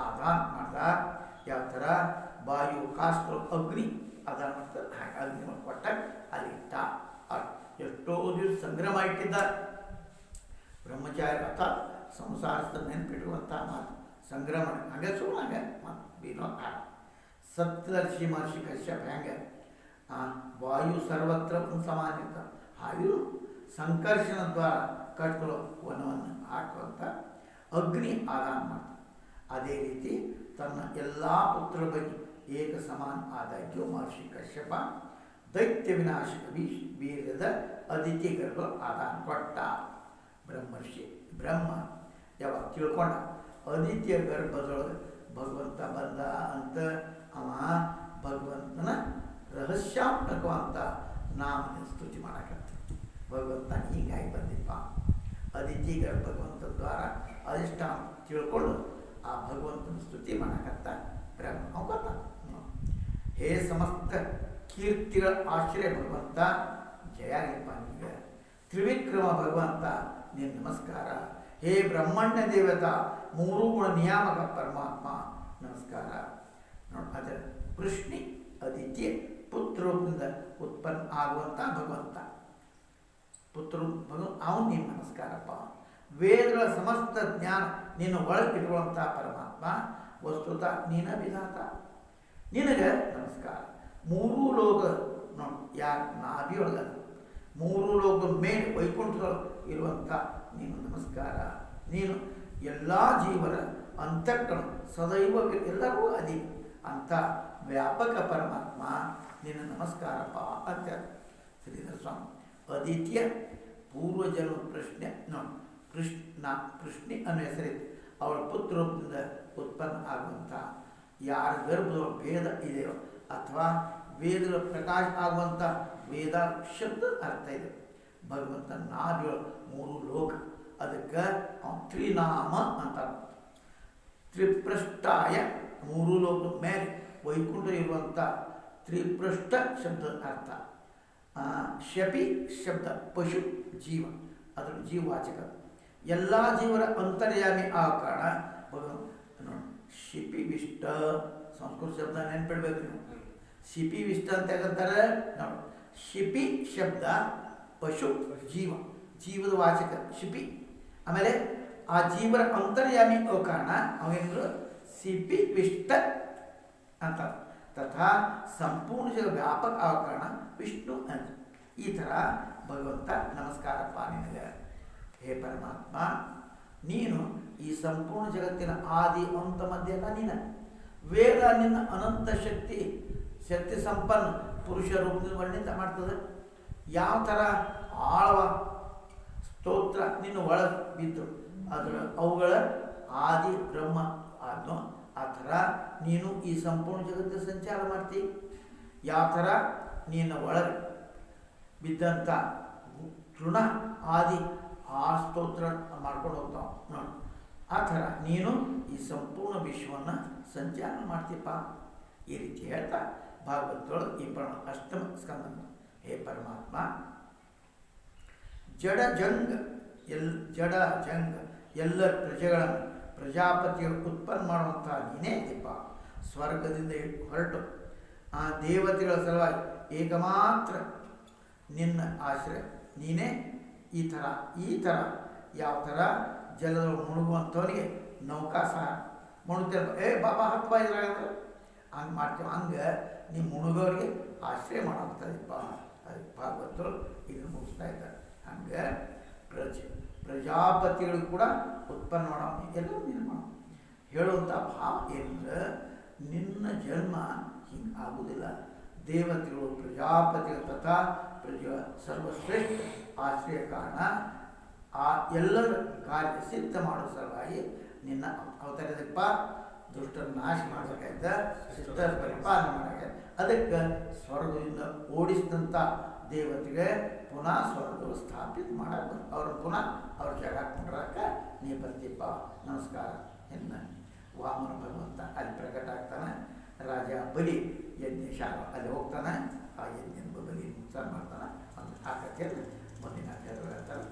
ಆದಾನ ಮಾಡ್ದ. ಯಾವ ಥರ ವಾಯು ಕಾಸ್ತು ಅಗ್ನಿ ಆದಾನ ಮಾಡ್ತಾರೆ ಹಾಗೆ ಅಗ್ನಿ ಕೊಟ್ಟ ಅಲ್ಲಿ ಇಟ್ಟ. ಎಷ್ಟೋ ದಿವಸ ಸಂಗ್ರಹ ಇಟ್ಟಿದ್ದ ಬ್ರಹ್ಮಚಾರಿ ಅಥ ಸಂಸಾರದ ನೆನಪಿಡುವಂಥ ಮಾತು ಸಂಗ್ರಹ ಮಾಡಿ ಹಾಗೆ ಸುಮ್ಮನೆ ಮತ್ತು ಬೀನೋ ಸಪ್ತದರ್ಶಿ ಮಹರ್ಷಿ ಕಶ್ಯಪ ಹೆಂಗೆ ವಾಯು ಸರ್ವತ್ರ ಸಮಾನ ಇರ್ತಾರೆ ಹಾಗೆ ಸಂಕರ್ಷಣ ದ್ವಾರ ಕಟ್ಕೊಳ್ಳೋ ವನವನ್ನು ಹಾಕುವಂಥ ಅಗ್ನಿ ಆದಾನ ಮಾಡ್ತಾರೆ. ಅದೇ ರೀತಿ ತನ್ನ ಎಲ್ಲ ಪುತ್ರರ ಬಗ್ಗೆ ಏಕ ಸಮಾನ ಆದಾಗ್ಯೂ ಮಹರ್ಷಿ ಕಶ್ಯಪ ದೈತ್ಯ ವಿನಾಶಕ ವೀರ್ಯದ ಅದಿತಿ ಗರ್ಭ ಆದಾನ ಕೊಟ್ಟ. ಬ್ರಹ್ಮ ಯಾವಾಗ ತಿಳ್ಕೊಂಡ ಅದಿತಿಯ ಗರ್ಭದೊಳಗೆ ಭಗವಂತ ಬಂದ ಅಂತ ಅವ ಭಗವಂತನ ರಹಸ್ಯಾತ್ಮಕವಂತ ನಾಮದ ಸ್ತುತಿ ಮಾಡಕತ್ತ. ಭಗವಂತ ಹೀಗಾಗಿ ಬಂದಿಪ್ಪ ಅದಿತಿ ಭಗವಂತ ದ್ವಾರ ಅದಿಷ್ಟ ತಿಳ್ಕೊಂಡು ಆ ಭಗವಂತನ ಸ್ತುತಿ ಮಾಡಕತ್ತ ಬ್ರಹ್ಮ ಅವಗತ. ಹೇ ಸಮಸ್ತ ಕೀರ್ತಿಗಳ ಆಶ್ರಯ ಭಗವಂತ ಜಯ ನಿಮಗೆ ತ್ರಿವಿಕ್ರಮ ಭಗವಂತ ನಿನ್ನ ನಮಸ್ಕಾರ. ಹೇ ಬ್ರಹ್ಮಣ್ಯ ದೇವತಾ ಮೂರು ಗುಣ ನಿಯಾಮಕ ಪರಮಾತ್ಮ ನಮಸ್ಕಾರ. ನೋಡಿ ಅದರ ಕೃಷ್ಣಿ ಅದಿತಿ ಪುತ್ರರೂಪದಿಂದ ಉತ್ಪನ್ನ ಆಗುವಂಥ ಭಗವಂತ ಪುತ್ರ ಅವನು ನೀನು ನಮಸ್ಕಾರಪ್ಪ. ವೇದಗಳ ಸಮಸ್ತ ಜ್ಞಾನ ನಿನ್ನ ಒಳಗಿರುವಂಥ ಪರಮಾತ್ಮ ವಸ್ತುತ ನೀನ ವಿಧಾತ ನಿನಗೆ ನಮಸ್ಕಾರ. ಮೂರೂ ಲೋಕ ನೋಡಿ ಯಾರು ನಾಭಿಯೊಳಗ ಮೂರೂ ಲೋಕ ಮೇಲೆ ವೈಕುಂಠದೊಳಗೆ ಇರುವಂಥ ನೀನು ನಮಸ್ಕಾರ. ನೀನು ಎಲ್ಲ ಜೀವನ ಅಂತಃಕರಣ ಸದೈವ ಎಲ್ಲರೂ ಅದಿ ಅಂಥ ವ್ಯಾಪಕ ಪರಮಾತ್ಮ ನಿನ್ನ ನಮಸ್ಕಾರಪ್ಪ ಅಂತ ಶ್ರೀಧರ ಸ್ವಾಮಿ. ಅದಿತಿಯ ಪೂರ್ವಜನ್ಮ ಪ್ರಶ್ನೆ ನೋಡಿ ಕೃಷ್ಣಿ ಅನ್ನೋ ಹೆಸರಿತ್ತು. ಅವಳ ಪುತ್ರರೂಪದಿಂದ ಉತ್ಪನ್ನ ಆಗುವಂಥ ಯಾರ ಗರ್ಭದೊಳಗೆ ವೇದ ಇದೆಯೋ ಅಥವಾ ವೇದಗಳ ಪ್ರಕಾಶ ಆಗುವಂಥ ವೇದ ಶಬ್ದ ಅರ್ಥ ಇದೆ. ಭಗವಂತ ನಾಭಿಯೊಳಗೆ ಮೂರು ಲೋಕ ಅದಕ್ಕೆ ಅವನು ತ್ರಿನಾಮ ಅಂತ. ತ್ರಿಪೃಷ್ಠಾಯ ಮೂರು ಲೋಕದ ಮೇಲೆ ವೈಕುಂಠ ಇರುವಂಥ ತ್ರಿಪೃಷ್ಠ ಶಬ್ದದ ಅರ್ಥ. ಶಪಿ ಶಬ್ದ ಪಶು ಜೀವ, ಅದರ ಜೀವವಾಚಕ. ಎಲ್ಲ ಜೀವರ ಅಂತರ್ಯಾಮಿ ಆ ಕಾರಣ ನೋಡಿ. ಶಿಪಿ ವಿಷ್ಟ ಸಂಸ್ಕೃತ ಶಬ್ದ ನೆನ್ಪಿಡ್ಬೇಕು ನೀವು. ಶಿಪಿ ವಿಷ್ಟ ಅಂತ ಹೇಗಂತಾರೆ ನೋಡಿ. ಶಿಪಿ ಶಬ್ದ ಪಶು ಜೀವ, ಜೀವದ ವಾಚಕ ಶಿಪಿ. ಆಮೇಲೆ ಆ ಜೀವರ ಅಂತರ್ಯಾಮಿ ಕಾರಣ ಅವೇನು ಸಿಪಿ ವಿಷ್ಟ ಅಂತ. ತಥಾ ಸಂಪೂರ್ಣ ಜಗ ವ್ಯಾಪಕ ಆದ ಕಾರಣ ವಿಷ್ಣು ಅಂತ. ಈ ಥರ ಭಗವಂತ ನಮಸ್ಕಾರಪ್ಪ ನಿನಗೆ. ಹೇ ಪರಮಾತ್ಮ, ನೀನು ಈ ಸಂಪೂರ್ಣ ಜಗತ್ತಿನ ಆದಿ ಅಂತ ಮಧ್ಯ ಎಲ್ಲ ನೀನು. ವೇದ ನಿನ್ನ ಅನಂತ ಶಕ್ತಿ ಸಂಪನ್ನ ಪುರುಷ ರೂಪದಿಂದ ವರ್ಣಿತ ಮಾಡ್ತದೆ. ಯಾವ ಥರ ಆಳವ ಸ್ತೋತ್ರ ನಿನ್ನ ಒಳಗೆ ಬಿದ್ದು ಅದರ ಅವುಗಳ ಆದಿ ಬ್ರಹ್ಮ ಆದ್ನೋ ಆ ಥರ ನೀನು ಈ ಸಂಪೂರ್ಣ ಜಗತ್ತಿನ ಸಂಚಾರ ಮಾಡ್ತಿ. ಯಾವ ಥರ ನಿನ್ನ ಒಳಗೆ ಬಿದ್ದಂಥ ತೃಣ ಆದಿ ಆ ಸ್ತೋತ್ರ ಮಾಡ್ಕೊಂಡು ಹೋಗ್ತಾವ ನೋಡಿ. ಆ ಥರ ನೀನು ಈ ಸಂಪೂರ್ಣ ವಿಶ್ವವನ್ನು ಸಂಚಾರ ಮಾಡ್ತೀಪ್ಪ. ಈ ರೀತಿ ಹೇಳ್ತಾ ಭಾಗವತದೊಳಗೆ ಈ ಅಷ್ಟಮ ಸ್ಕಂದ. ಹೇ ಪರಮಾತ್ಮ, ಜಡ ಜಂಗ ಎಲ್ಲ ಪ್ರಜೆಗಳನ್ನು ಪ್ರಜಾಪತಿಗಳು ಉತ್ಪನ್ನ ಮಾಡುವಂಥ ನೀನೇ ದೀಪ. ಸ್ವರ್ಗದಿಂದ ಹೊರಟು ಆ ದೇವತೆಗಳ ಸಲುವಾಗಿ ಏಕಮಾತ್ರ ನಿನ್ನ ಆಶ್ರಯ ನೀನೇ. ಈ ಥರ ಯಾವ ಥರ ಜಲದೊಳಗೆ ಮುಳುಗುವಂಥವನಿಗೆ ನೌಕಾ ಸಹ ಮುಳುಗ್ತಿರ. ಬಾಬಾ ಹತ್ತು ಇದ್ರಾಗಂದ್ರೆ ಹಂಗೆ ಮಾಡ್ತೀವಿ. ಹಂಗೆ ನೀವು ಮುಳುಗೋರಿಗೆ ಆಶ್ರಯ ಮಾಡೋಂಥದ್ದಪ್ಪ. ಅದಕ್ಕೆ ಭಾಗವತರು ಇದನ್ನು ಮುಗಿಸ್ತಾ ಇದ್ದಾರೆ. ಹಂಗೆ ಪ್ರಜಾಪತಿಗಳು ಕೂಡ ಉತ್ಪನ್ನ ಮಾಡೋ ಎಲ್ಲರೂ ನೀನು ಮಾಡೋ ಹೇಳುವಂಥ ಭಾವ ಏನಂದ್ರೆ ನಿನ್ನ ಜನ್ಮ ಹಿಂಗೆ ಆಗುವುದಿಲ್ಲ. ದೇವತೆಗಳು ಪ್ರಜಾಪತಿಗಳು ತಥಾ ಸರ್ವಶ್ರೇಷ್ಠ ಆಶ್ರಯ ಕಾರಣ ಆ ಎಲ್ಲರ ಕಾರ್ಯ ಸಿದ್ಧ ಮಾಡೋ ಸಲುವಾಗಿ ನಿನ್ನ ಅವತಾರದಪ್ಪ. ದುಷ್ಟರ ನಾಶ ಮಾಡಬೇಕಾಯ್ತ, ಶಿಷ್ಟರ ಪರಿಪಾಲನೆ ಮಾಡಬೇಕಾಯ್ತು. ಅದಕ್ಕೆ ಸ್ವರ್ಗದಿಂದ ಓಡಿಸಿದಂಥ ದೇವತೆಗೆ ಪುನಃ ಸ್ವರ್ಗವು ಸ್ಥಾಪಿತ ಮಾಡಕ್ಕೆ ಅವ್ರನ್ನ ಪುನಃ ಅವ್ರ ಜಾಗ ಕೊಂಡ್ರಕ್ಕೆ ನೀ ಬರ್ತೀಪ್ಪ. ನಮಸ್ಕಾರ ಎನ್ನ. ವಾಮನ ಭಗವಂತ ಅಲ್ಲಿ ಪ್ರಕಟ ಆಗ್ತಾನೆ. ರಾಜ ಬಲಿ ಯಜ್ಞಶಾಲ ಅಲ್ಲಿ ಹೋಗ್ತಾನೆ. ಆ ಯಜ್ಞ ಬಲಿ ಮುಕ್ತಾರ ಮಾಡ್ತಾನೆ. ಅದು ಆ ಕಥೆಯಲ್ಲಿ ಮುಂದಿನ ಹೇಳ್ತಾರೆ.